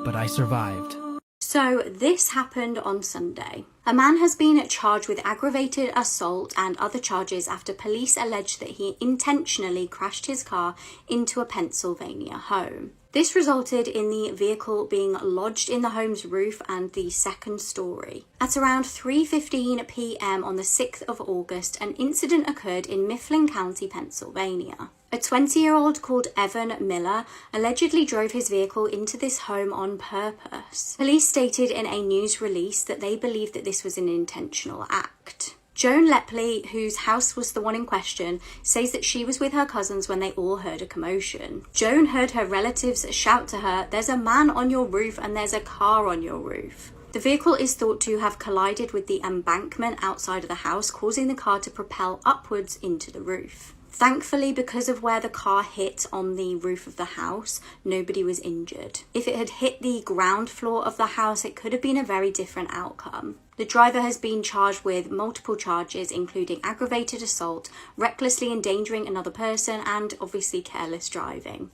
but I survived. So this happened on Sunday. A man has been charged with aggravated assault and other charges after police alleged that he intentionally crashed his car into a Pennsylvania home. This resulted in the vehicle being lodged in the home's roof and the second story. At around 3:15 p.m. on the 6th of August, an incident occurred in Mifflin County, Pennsylvania. A 20-year-old called Evan Miller allegedly drove his vehicle into this home on purpose. Police stated in a news release that they believed that this was an intentional act. Joan Lepley, whose house was the one in question, says that she was with her cousins when they all heard a commotion. Joan heard her relatives shout to her, "There's a man on your roof and there's a car on your roof." The vehicle is thought to have collided with the embankment outside of the house, causing the car to propel upwards into the roof. Thankfully, because of where the car hit on the roof of the house, nobody was injured. If it had hit the ground floor of the house, it could have been a very different outcome. The driver has been charged with multiple charges, including aggravated assault, recklessly endangering another person, and obviously careless driving.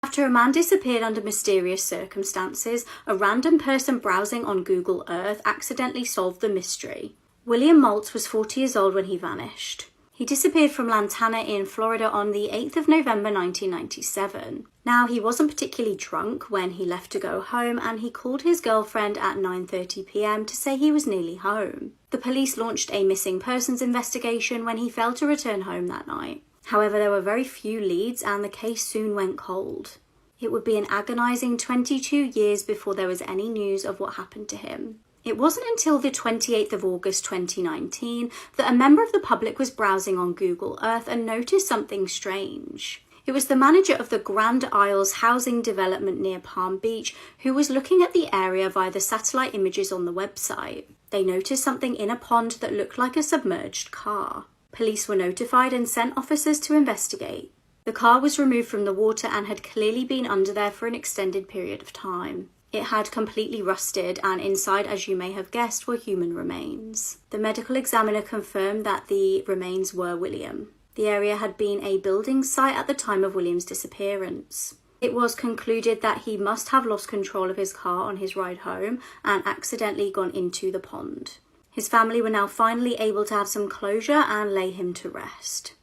After a man disappeared under mysterious circumstances, a random person browsing on Google Earth accidentally solved the mystery. William Maltz was 40 years old when he vanished. He disappeared from Lantana in Florida on the 8th of November 1997. Now, he wasn't particularly drunk when he left to go home, and he called his girlfriend at 9:30 p.m. to say he was nearly home. The police launched a missing persons investigation when he failed to return home that night. However, there were very few leads and the case soon went cold. It would be an agonizing 22 years before there was any news of what happened to him. It wasn't until the 28th of August 2019 that a member of the public was browsing on Google Earth and noticed something strange. It was the manager of the Grand Isles housing development near Palm Beach who was looking at the area via the satellite images on the website. They noticed something in a pond that looked like a submerged car. Police were notified and sent officers to investigate. The car was removed from the water and had clearly been under there for an extended period of time. It had completely rusted, and inside, as you may have guessed, were human remains. The medical examiner confirmed that the remains were William. The area had been a building site at the time of William's disappearance. It was concluded that he must have lost control of his car on his ride home and accidentally gone into the pond. His family were now finally able to have some closure and lay him to rest.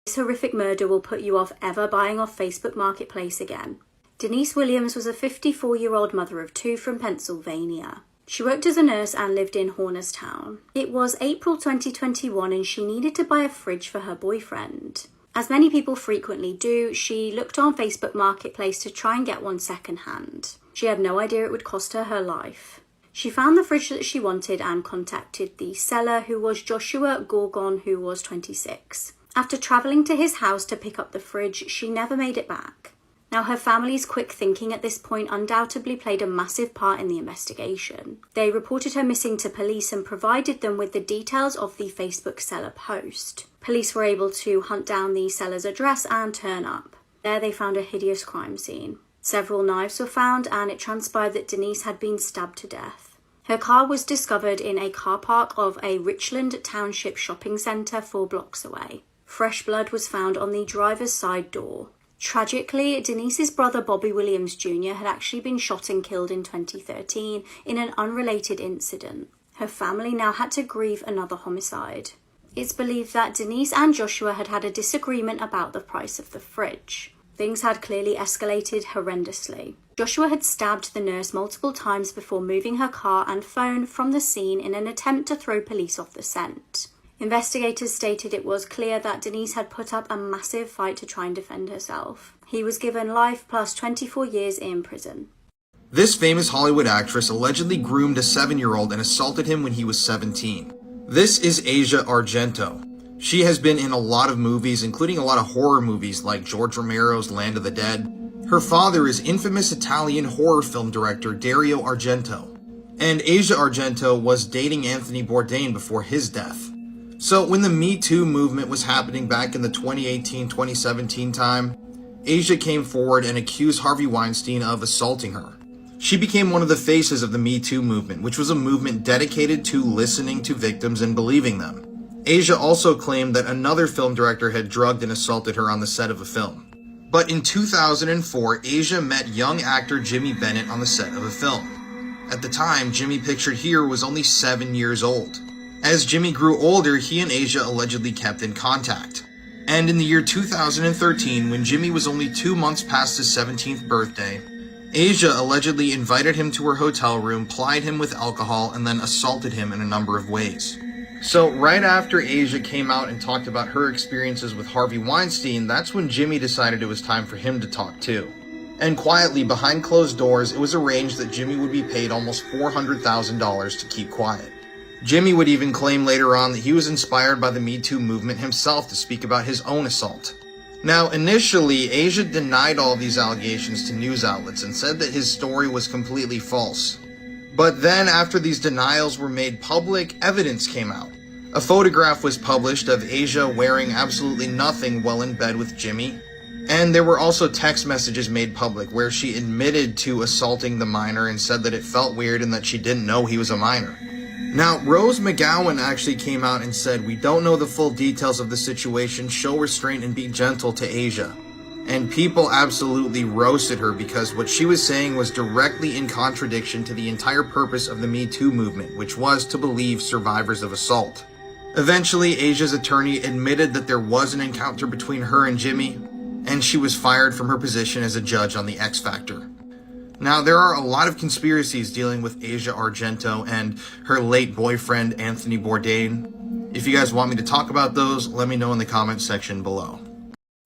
This horrific murder will put you off ever buying off Facebook Marketplace again. Denise Williams was a 54-year-old mother of two from Pennsylvania. She worked as a nurse and lived in Hornerstown. It was April 2021 and she needed to buy a fridge for her boyfriend. As many people frequently do, she looked on Facebook Marketplace to try and get one secondhand. She had no idea it would cost her her life. She found the fridge that she wanted and contacted the seller, who was Joshua Gorgon, who was 26. After travelling to his house to pick up the fridge, she never made it back. Now, her family's quick thinking at this point undoubtedly played a massive part in the investigation. They reported her missing to police and provided them with the details of the Facebook seller post. Police were able to hunt down the seller's address and turn up. There they found a hideous crime scene. Several knives were found, and it transpired that Denise had been stabbed to death. Her car was discovered in a car park of a Richland Township shopping centre 4 blocks away. Fresh blood was found on the driver's side door. Tragically, Denise's brother Bobby Williams Jr. had actually been shot and killed in 2013 in an unrelated incident. Her family now had to grieve another homicide. It's believed that Denise and Joshua had had a disagreement about the price of the fridge. Things had clearly escalated horrendously. Joshua had stabbed the nurse multiple times before moving her car and phone from the scene in an attempt to throw police off the scent. Investigators stated it was clear that Denise had put up a massive fight to try and defend herself. He was given life plus 24 years in prison. This famous Hollywood actress allegedly groomed a 7-year-old and assaulted him when he was 17. This is Asia Argento. She has been in a lot of movies, including a lot of horror movies like George Romero's Land of the Dead. Her father is infamous Italian horror film director Dario Argento. And Asia Argento was dating Anthony Bourdain before his death. So when the Me Too movement was happening back in the 2018-2017 time, Asia came forward and accused Harvey Weinstein of assaulting her. She became one of the faces of the Me Too movement, which was a movement dedicated to listening to victims and believing them. Asia also claimed that another film director had drugged and assaulted her on the set of a film. But in 2004, Asia met young actor Jimmy Bennett on the set of a film. At the time, Jimmy pictured here was only 7 years old. As Jimmy grew older, he and Asia allegedly kept in contact. And in the year 2013, when Jimmy was only 2 months past his 17th birthday, Asia allegedly invited him to her hotel room, plied him with alcohol, and then assaulted him in a number of ways. So right after Asia came out and talked about her experiences with Harvey Weinstein, that's when Jimmy decided it was time for him to talk too. And quietly, behind closed doors, it was arranged that Jimmy would be paid almost $400,000 to keep quiet. Jimmy would even claim later on that he was inspired by the Me Too movement himself to speak about his own assault. Now, initially, Asia denied all these allegations to news outlets and said that his story was completely false. But then, after these denials were made public, evidence came out. A photograph was published of Asia wearing absolutely nothing while in bed with Jimmy. And there were also text messages made public where she admitted to assaulting the minor and said that it felt weird and that she didn't know he was a minor. Now, Rose McGowan actually came out and said, "We don't know the full details of the situation, show restraint and be gentle to Asia." And people absolutely roasted her because what she was saying was directly in contradiction to the entire purpose of the Me Too movement, which was to believe survivors of assault. Eventually, Asia's attorney admitted that there was an encounter between her and Jimmy, and she was fired from her position as a judge on the X Factor. Now, there are a lot of conspiracies dealing with Asia Argento and her late boyfriend, Anthony Bourdain. If you guys want me to talk about those, let me know in the comments section below.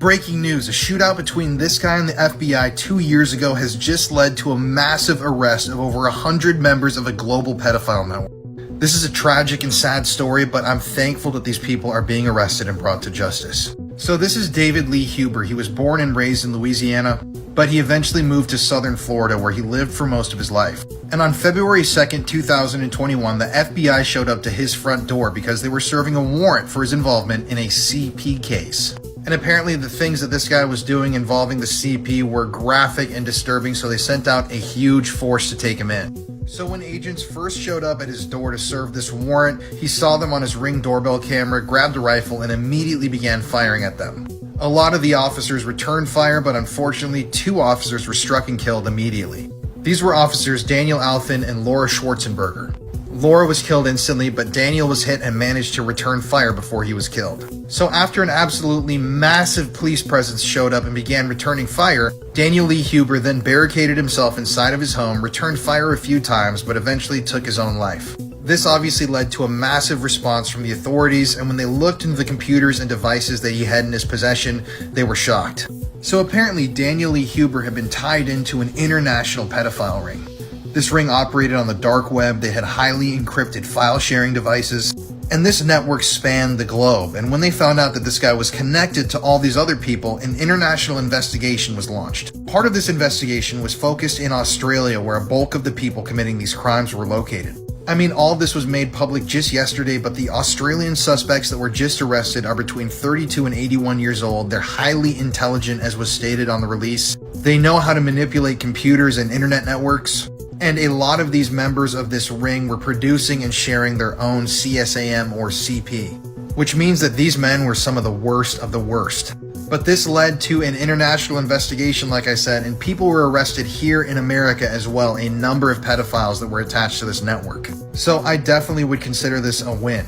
Breaking news, a shootout between this guy and the FBI 2 years ago has just led to a massive arrest of over 100 members of a global pedophile network. This is a tragic and sad story, but I'm thankful that these people are being arrested and brought to justice. So this is David Lee Huber. He was born and raised in Louisiana, but he eventually moved to southern Florida where he lived for most of his life. And on February 2nd, 2021, the FBI showed up to his front door because they were serving a warrant for his involvement in a CP case. And apparently the things that this guy was doing involving the CP were graphic and disturbing, so they sent out a huge force to take him in. So when agents first showed up at his door to serve this warrant, he saw them on his Ring doorbell camera, grabbed a rifle, and immediately began firing at them. A lot of the officers returned fire, but unfortunately 2 officers were struck and killed immediately. These were officers Daniel Alfin and Laura Schwarzenberger. Laura was killed instantly, but Daniel was hit and managed to return fire before he was killed. So after an absolutely massive police presence showed up and began returning fire, Daniel Lee Huber then barricaded himself inside of his home, returned fire a few times, but eventually took his own life. This obviously led to a massive response from the authorities, and when they looked into the computers and devices that he had in his possession, they were shocked. So apparently Daniel Lee Huber had been tied into an international pedophile ring. This ring operated on the dark web, they had highly encrypted file sharing devices, and this network spanned the globe. And when they found out that this guy was connected to all these other people, an international investigation was launched. Part of this investigation was focused in Australia, where a bulk of the people committing these crimes were located. I mean, all this was made public just yesterday, but the Australian suspects that were just arrested are between 32 and 81 years old. They're highly intelligent, as was stated on the release. They know how to manipulate computers and internet networks. And a lot of these members of this ring were producing and sharing their own CSAM or CP, which means that these men were some of the worst of the worst. But this led to an international investigation, like I said, and people were arrested here in America as well, a number of pedophiles that were attached to this network. So I definitely would consider this a win.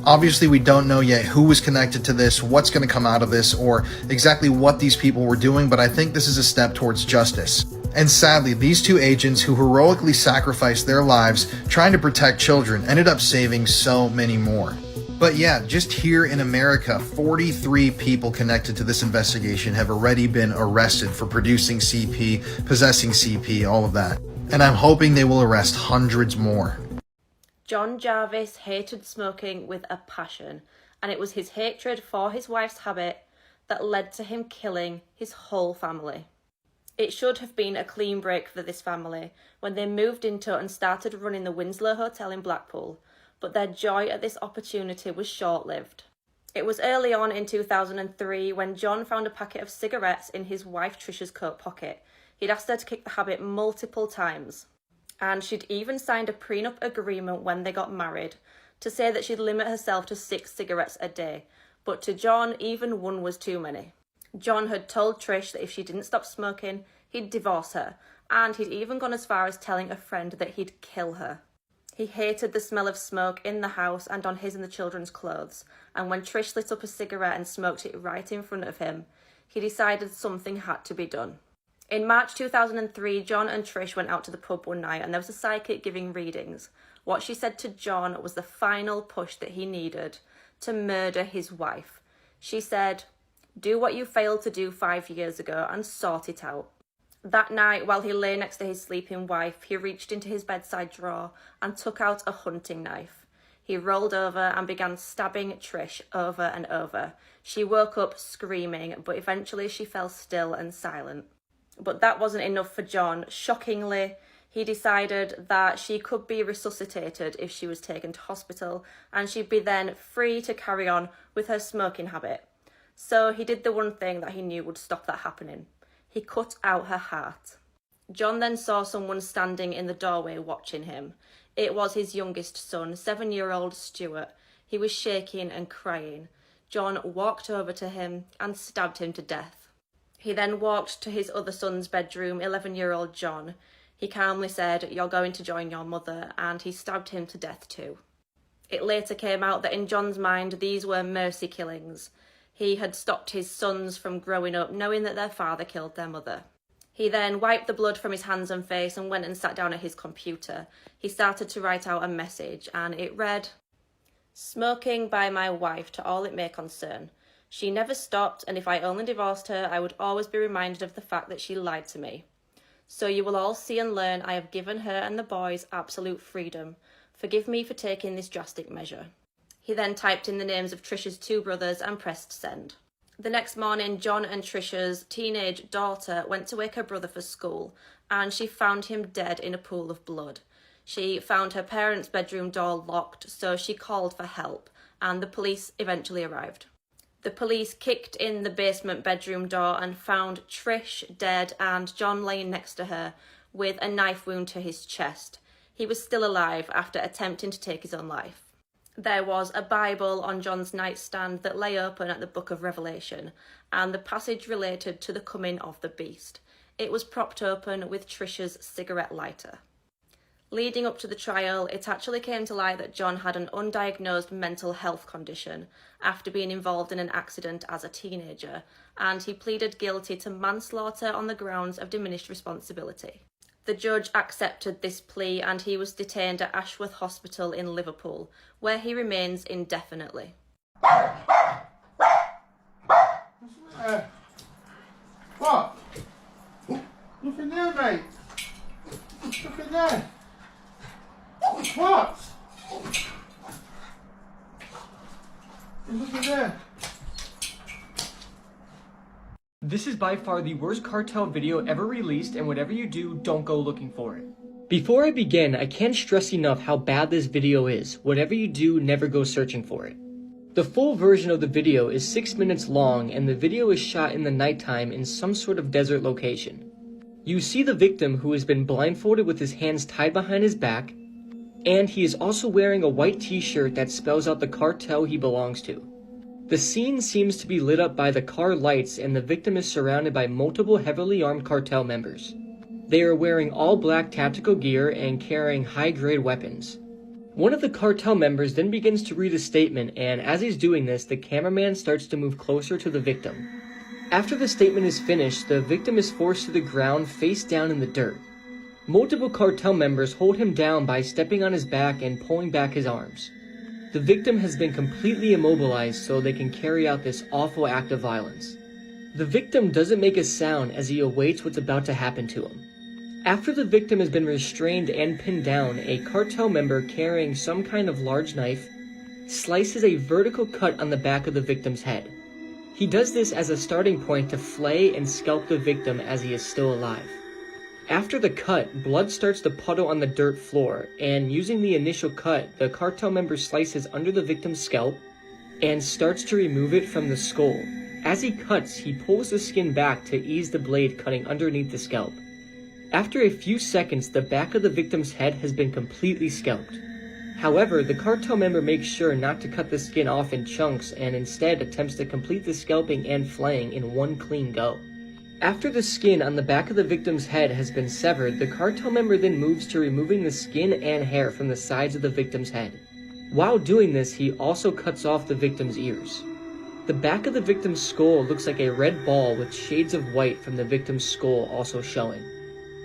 Obviously, we don't know yet who was connected to this, what's going to come out of this, or exactly what these people were doing, but I think this is a step towards justice. And sadly, these two agents who heroically sacrificed their lives trying to protect children ended up saving so many more. But yeah, just here in America, 43 people connected to this investigation have already been arrested for producing CP, possessing CP, all of that. And I'm hoping they will arrest hundreds more. John Jarvis hated smoking with a passion, and it was his hatred for his wife's habit that led to him killing his whole family. It should have been a clean break for this family when they moved into and started running the Winslow Hotel in Blackpool, but their joy at this opportunity was short-lived. It was early on in 2003 when John found a packet of cigarettes in his wife Trisha's coat pocket. He'd asked her to kick the habit multiple times, and she'd even signed a prenup agreement when they got married to say that she'd limit herself to 6 cigarettes a day, but to John, even one was too many. John had told Trish that if she didn't stop smoking, he'd divorce her, and he'd even gone as far as telling a friend that he'd kill her. He hated the smell of smoke in the house and on his and the children's clothes, and when Trish lit up a cigarette and smoked it right in front of him, he decided something had to be done. In March 2003, John and Trish went out to the pub one night and there was a psychic giving readings. What she said to John was the final push that he needed to murder his wife. She said, "Do what you failed to do 5 years ago and sort it out." That night, while he lay next to his sleeping wife, he reached into his bedside drawer and took out a hunting knife. He rolled over and began stabbing Trish over and over. She woke up screaming, but eventually she fell still and silent. But that wasn't enough for John. Shockingly, he decided that she could be resuscitated if she was taken to hospital, and she'd be then free to carry on with her smoking habit. So he did the one thing that he knew would stop that happening. He cut out her heart. John then saw someone standing in the doorway watching him. It was his youngest son, 7-year-old Stuart. He was shaking and crying. John walked over to him and stabbed him to death. He then walked to his other son's bedroom, 11-year-old John. He calmly said, "You're going to join your mother," and he stabbed him to death too. It later came out that in John's mind, these were mercy killings. He had stopped his sons from growing up knowing that their father killed their mother. He then wiped the blood from his hands and face and went and sat down at his computer. He started to write out a message, and it read, "Smoking by my wife to all it may concern. She never stopped, and if I only divorced her, I would always be reminded of the fact that she lied to me. So you will all see and learn I have given her and the boys absolute freedom. Forgive me for taking this drastic measure." He then typed in the names of Trisha's 2 brothers and pressed send. The next morning, John and Trisha's teenage daughter went to wake her brother for school, and she found him dead in a pool of blood. She found her parents' bedroom door locked, so she called for help, and the police eventually arrived. The police kicked in the basement bedroom door and found Trish dead and John laying next to her with a knife wound to his chest. He was still alive after attempting to take his own life. There was a Bible on John's nightstand that lay open at the Book of Revelation, and the passage related to the coming of the beast. It was propped open with Trisha's cigarette lighter. Leading up to the trial, it actually came to light that John had an undiagnosed mental health condition after being involved in an accident as a teenager, and he pleaded guilty to manslaughter on the grounds of diminished responsibility. The judge accepted this plea and he was detained at Ashworth Hospital in Liverpool, where he remains indefinitely. What? Nothing there, mate. Nothing there. What? There's nothing there. This is by far the worst cartel video ever released, and whatever you do, don't go looking for it. Before I begin, I can't stress enough how bad this video is. Whatever you do, never go searching for it. The full version of the video is 6 minutes long, and the video is shot in the nighttime in some sort of desert location. You see the victim, who has been blindfolded with his hands tied behind his back, and he is also wearing a white t-shirt that spells out the cartel he belongs to. The scene seems to be lit up by the car lights, and the victim is surrounded by multiple heavily armed cartel members. They are wearing all black tactical gear and carrying high-grade weapons. One of the cartel members then begins to read a statement, and as he's doing this, the cameraman starts to move closer to the victim. After the statement is finished, the victim is forced to the ground face down in the dirt. Multiple cartel members hold him down by stepping on his back and pulling back his arms. The victim has been completely immobilized so they can carry out this awful act of violence. The victim doesn't make a sound as he awaits what's about to happen to him. After the victim has been restrained and pinned down, a cartel member carrying some kind of large knife slices a vertical cut on the back of the victim's head. He does this as a starting point to flay and scalp the victim as he is still alive. After the cut, blood starts to puddle on the dirt floor, and using the initial cut, the cartel member slices under the victim's scalp and starts to remove it from the skull. As he cuts, he pulls the skin back to ease the blade cutting underneath the scalp. After a few seconds, the back of the victim's head has been completely scalped. However, the cartel member makes sure not to cut the skin off in chunks and instead attempts to complete the scalping and flaying in one clean go. After the skin on the back of the victim's head has been severed, the cartel member then moves to removing the skin and hair from the sides of the victim's head. While doing this, he also cuts off the victim's ears. The back of the victim's skull looks like a red ball with shades of white from the victim's skull also showing.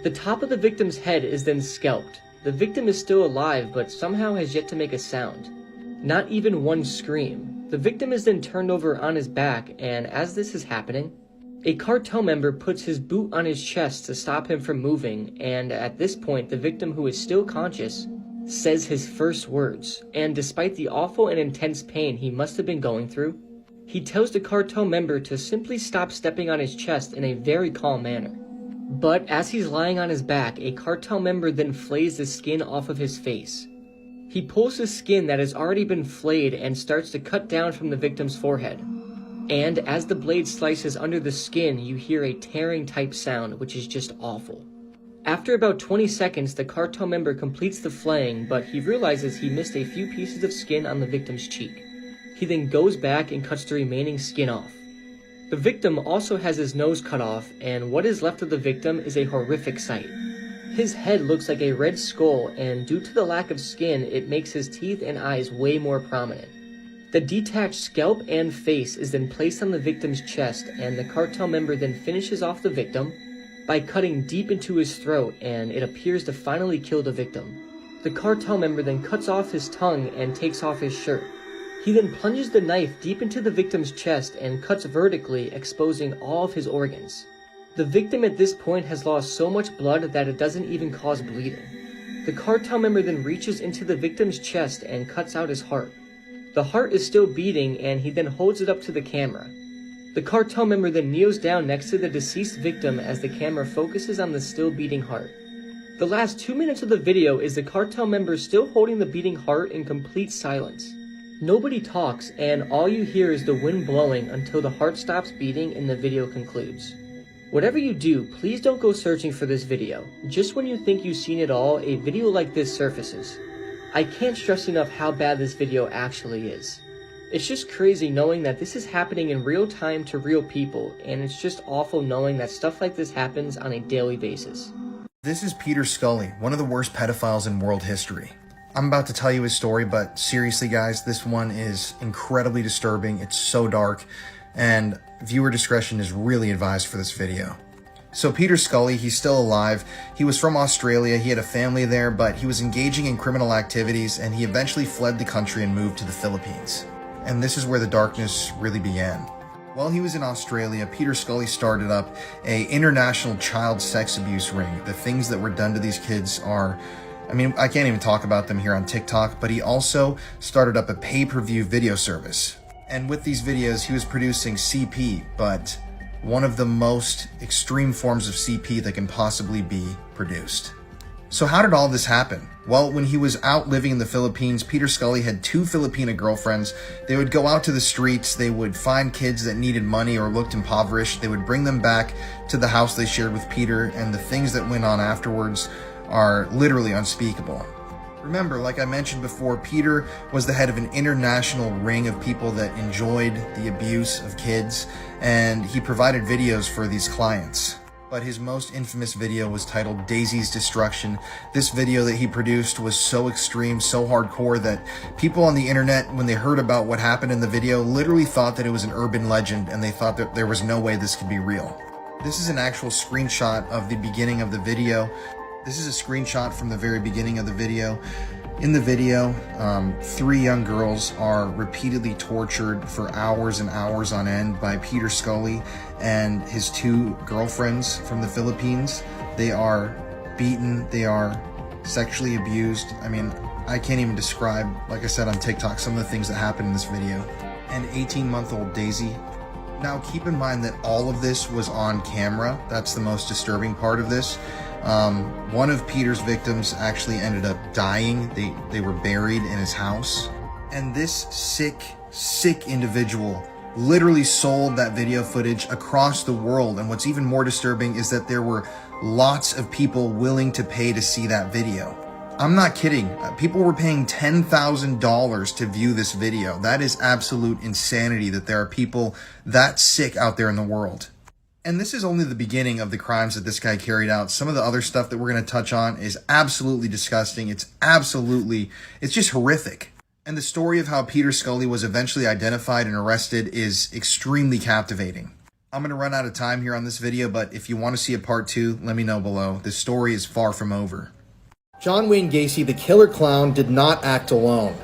The top of the victim's head is then scalped. The victim is still alive, but somehow has yet to make a sound. Not even one scream. The victim is then turned over on his back, and as this is happening, a cartel member puts his boot on his chest to stop him from moving, and at this point, the victim, who is still conscious, says his first words, and despite the awful and intense pain he must have been going through, he tells the cartel member to simply stop stepping on his chest in a very calm manner. But as he's lying on his back, a cartel member then flays the skin off of his face. He pulls the skin that has already been flayed and starts to cut down from the victim's forehead. And as the blade slices under the skin, you hear a tearing type sound, which is just awful. After about 20 seconds, the cartel member completes the flaying, but he realizes he missed a few pieces of skin on the victim's cheek. He then goes back and cuts the remaining skin off. The victim also has his nose cut off, and what is left of the victim is a horrific sight. His head looks like a red skull, and due to the lack of skin, it makes his teeth and eyes way more prominent. The detached scalp and face is then placed on the victim's chest, and the cartel member then finishes off the victim by cutting deep into his throat, and it appears to finally kill the victim. The cartel member then cuts off his tongue and takes off his shirt. He then plunges the knife deep into the victim's chest and cuts vertically, exposing all of his organs. The victim at this point has lost so much blood that it doesn't even cause bleeding. The cartel member then reaches into the victim's chest and cuts out his heart. The heart is still beating, and he then holds it up to the camera. The cartel member then kneels down next to the deceased victim as the camera focuses on the still beating heart. The last 2 minutes of the video is the cartel member still holding the beating heart in complete silence. Nobody talks, and all you hear is the wind blowing until the heart stops beating and the video concludes. Whatever you do, please don't go searching for this video. Just when you think you've seen it all, a video like this surfaces. I can't stress enough how bad this video actually is. It's just crazy knowing that this is happening in real time to real people, and it's just awful knowing that stuff like this happens on a daily basis. This is Peter Scully, one of the worst pedophiles in world history. I'm about to tell you his story, but seriously guys, this one is incredibly disturbing. It's so dark, and viewer discretion is really advised for this video. So Peter Scully, he's still alive. He was from Australia, he had a family there, but he was engaging in criminal activities, and he eventually fled the country and moved to the Philippines. And this is where the darkness really began. While he was in Australia, Peter Scully started up an international child sex abuse ring. The things that were done to these kids are, I can't even talk about them here on TikTok, but he also started up a pay-per-view video service. And with these videos, he was producing CP, but one of the most extreme forms of CP that can possibly be produced. So how did all this happen? Well, when he was out living in the Philippines, Peter Scully had 2 Filipina girlfriends. They would go out to the streets, they would find kids that needed money or looked impoverished, they would bring them back to the house they shared with Peter, and the things that went on afterwards are literally unspeakable. Remember, like I mentioned before, Peter was the head of an international ring of people that enjoyed the abuse of kids, and he provided videos for these clients. But his most infamous video was titled Daisy's Destruction. This video that he produced was so extreme, so hardcore that people on the internet, when they heard about what happened in the video, literally thought that it was an urban legend and they thought that there was no way this could be real. This is an actual screenshot of the beginning of the video. This is a screenshot from the very beginning of the video. In the video, 3 young girls are repeatedly tortured for hours and hours on end by Peter Scully and his 2 girlfriends from the Philippines. They are beaten, they are sexually abused. I mean, I can't even describe, like I said on TikTok, some of the things that happened in this video. And 18-month-old Daisy. Now keep in mind that all of this was on camera. That's the most disturbing part of this. One of Peter's victims actually ended up dying. They were buried in his house. And this sick individual literally sold that video footage across the world. And what's even more disturbing is that there were lots of people willing to pay to see that video. I'm not kidding. People were paying $10,000 to view this video. That is absolute insanity that there are people that sick out there in the world. And this is only the beginning of the crimes that this guy carried out. Some of the other stuff that we're going to touch on is absolutely disgusting. It's just horrific. And the story of how Peter Scully was eventually identified and arrested is extremely captivating. I'm going to run out of time here on this video, but if you want to see a part 2, let me know below. The story is far from over. John Wayne Gacy, the killer clown, did not act alone.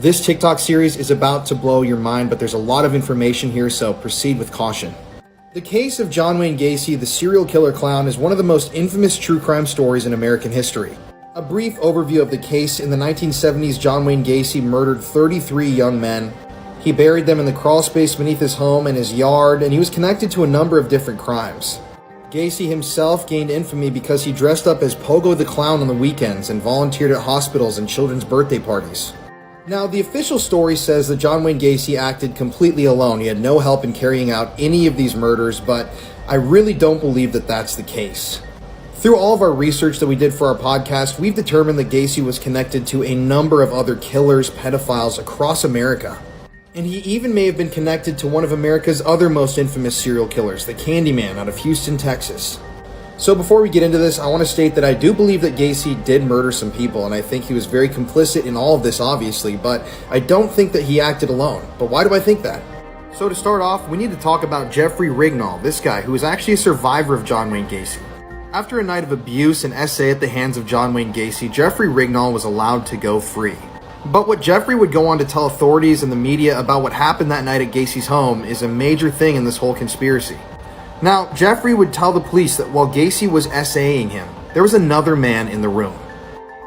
This TikTok series is about to blow your mind, but there's a lot of information here, so proceed with caution. The case of John Wayne Gacy, the serial killer clown, is one of the most infamous true crime stories in American history. A brief overview of the case: in the 1970s, John Wayne Gacy murdered 33 young men. He buried them in the crawl space beneath his home and his yard, and he was connected to a number of different crimes. Gacy himself gained infamy because he dressed up as Pogo the Clown on the weekends and volunteered at hospitals and children's birthday parties. Now, the official story says that John Wayne Gacy acted completely alone. He had no help in carrying out any of these murders, but I really don't believe that that's the case. Through all of our research that we did for our podcast, we've determined that Gacy was connected to a number of other killers, pedophiles across America. And he even may have been connected to one of America's other most infamous serial killers, the Candyman out of Houston, Texas. So before we get into this, I want to state that I do believe that Gacy did murder some people, and I think he was very complicit in all of this, obviously, but I don't think that he acted alone. But why do I think that? So to start off, we need to talk about Jeffrey Rignall, this guy who was actually a survivor of John Wayne Gacy. After a night of abuse and essay at the hands of John Wayne Gacy, Jeffrey Rignall was allowed to go free. But what Jeffrey would go on to tell authorities and the media about what happened that night at Gacy's home is a major thing in this whole conspiracy. Now, Jeffrey would tell the police that while Gacy was essaying him, there was another man in the room.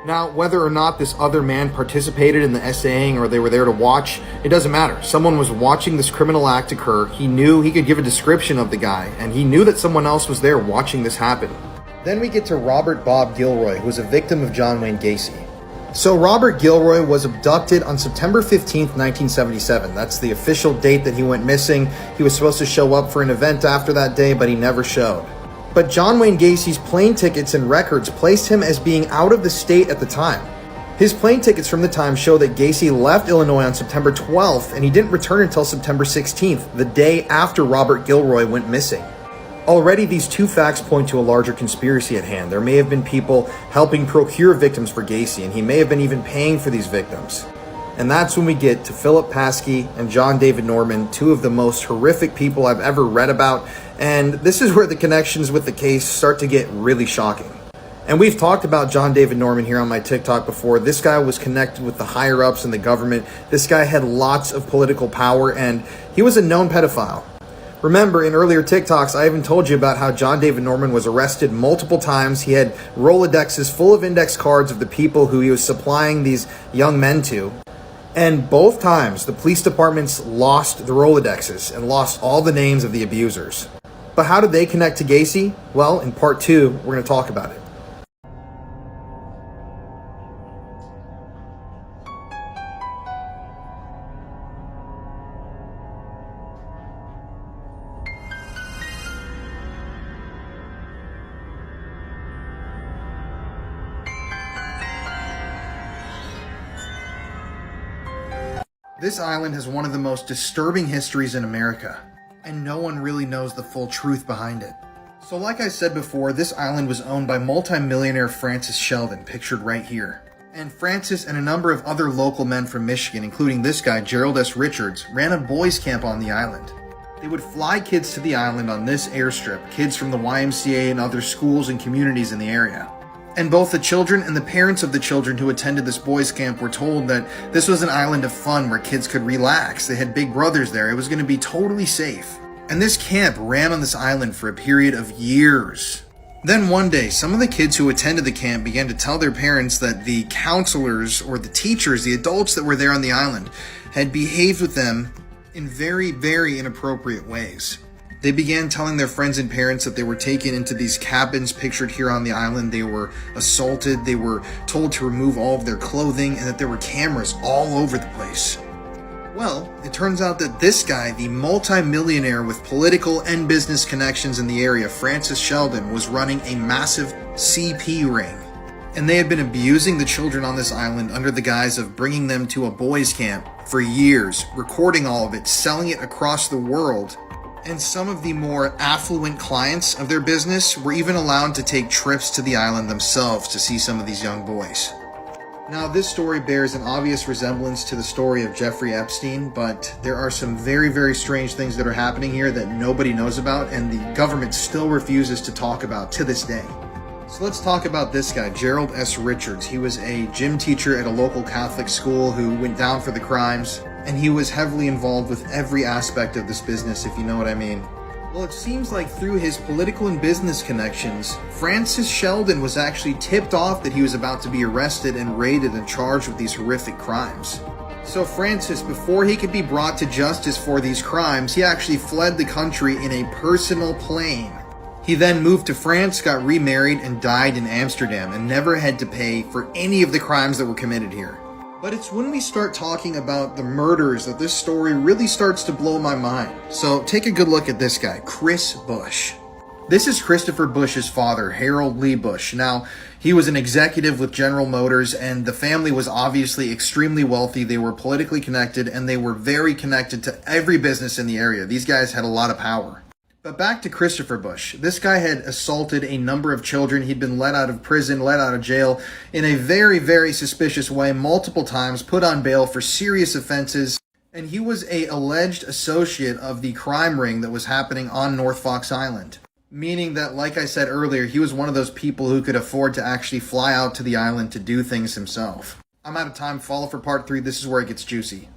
Now, whether or not this other man participated in the essaying or they were there to watch, it doesn't matter. Someone was watching this criminal act occur. He knew he could give a description of the guy, and he knew that someone else was there watching this happen. Then we get to Robert Bob Gilroy, who was a victim of John Wayne Gacy. So Robert Gilroy was abducted on September 15th, 1977. That's the official date that he went missing. He was supposed to show up for an event after that day, but he never showed. But John Wayne Gacy's plane tickets and records placed him as being out of the state at the time. His plane tickets from the time show that Gacy left Illinois on September 12th, and he didn't return until September 16th, the day after Robert Gilroy went missing. Already, these two facts point to a larger conspiracy at hand. There may have been people helping procure victims for Gacy, and he may have been even paying for these victims. And that's when we get to Philip Paskey and John David Norman, two of the most horrific people I've ever read about, and this is where the connections with the case start to get really shocking. And we've talked about John David Norman here on my TikTok before. This guy was connected with the higher-ups in the government. This guy had lots of political power, and he was a known pedophile. Remember, in earlier TikToks, I even told you about how John David Norman was arrested multiple times. He had Rolodexes full of index cards of the people who he was supplying these young men to. And both times, the police departments lost the Rolodexes and lost all the names of the abusers. But how did they connect to Gacy? Well, in part 2, we're going to talk about it. This island has one of the most disturbing histories in America, and no one really knows the full truth behind it. So like I said before, this island was owned by multi-millionaire Francis Sheldon, pictured right here. And Francis and a number of other local men from Michigan, including this guy, Gerald S. Richards, ran a boys' camp on the island. They would fly kids to the island on this airstrip, kids from the YMCA and other schools and communities in the area. And both the children and the parents of the children who attended this boys' camp were told that this was an island of fun where kids could relax. They had big brothers there. It was going to be totally safe. And this camp ran on this island for a period of years. Then one day, some of the kids who attended the camp began to tell their parents that the counselors or the teachers, the adults that were there on the island, had behaved with them in very, very inappropriate ways. They began telling their friends and parents that they were taken into these cabins pictured here on the island. They were assaulted. They were told to remove all of their clothing and that there were cameras all over the place. Well, it turns out that this guy, the multi-millionaire with political and business connections in the area, Francis Sheldon, was running a massive CP ring. And they had been abusing the children on this island under the guise of bringing them to a boys' camp for years, recording all of it, selling it across the world. And some of the more affluent clients of their business were even allowed to take trips to the island themselves to see some of these young boys. Now, this story bears an obvious resemblance to the story of Jeffrey Epstein, but there are some very, very strange things that are happening here that nobody knows about, and the government still refuses to talk about to this day. So let's talk about this guy, Gerald S. Richards. He was a gym teacher at a local Catholic school who went down for the crimes, and he was heavily involved with every aspect of this business, if you know what I mean. Well, it seems like through his political and business connections, Francis Sheldon was actually tipped off that he was about to be arrested and raided and charged with these horrific crimes. So Francis, before he could be brought to justice for these crimes, he actually fled the country in a personal plane. He then moved to France, got remarried, and died in Amsterdam, and never had to pay for any of the crimes that were committed here. But it's when we start talking about the murders that this story really starts to blow my mind. So take a good look at this guy, Chris Bush. This is Christopher Bush's father, Harold Lee Bush. Now, he was an executive with General Motors, and the family was obviously extremely wealthy. They were politically connected, and they were very connected to every business in the area. These guys had a lot of power. But back to Christopher Bush. This guy had assaulted a number of children. He'd been let out of prison, let out of jail in a very, very suspicious way multiple times, put on bail for serious offenses. And he was an alleged associate of the crime ring that was happening on North Fox Island. Meaning that, like I said earlier, he was one of those people who could afford to actually fly out to the island to do things himself. I'm out of time. Follow for part 3. This is where it gets juicy.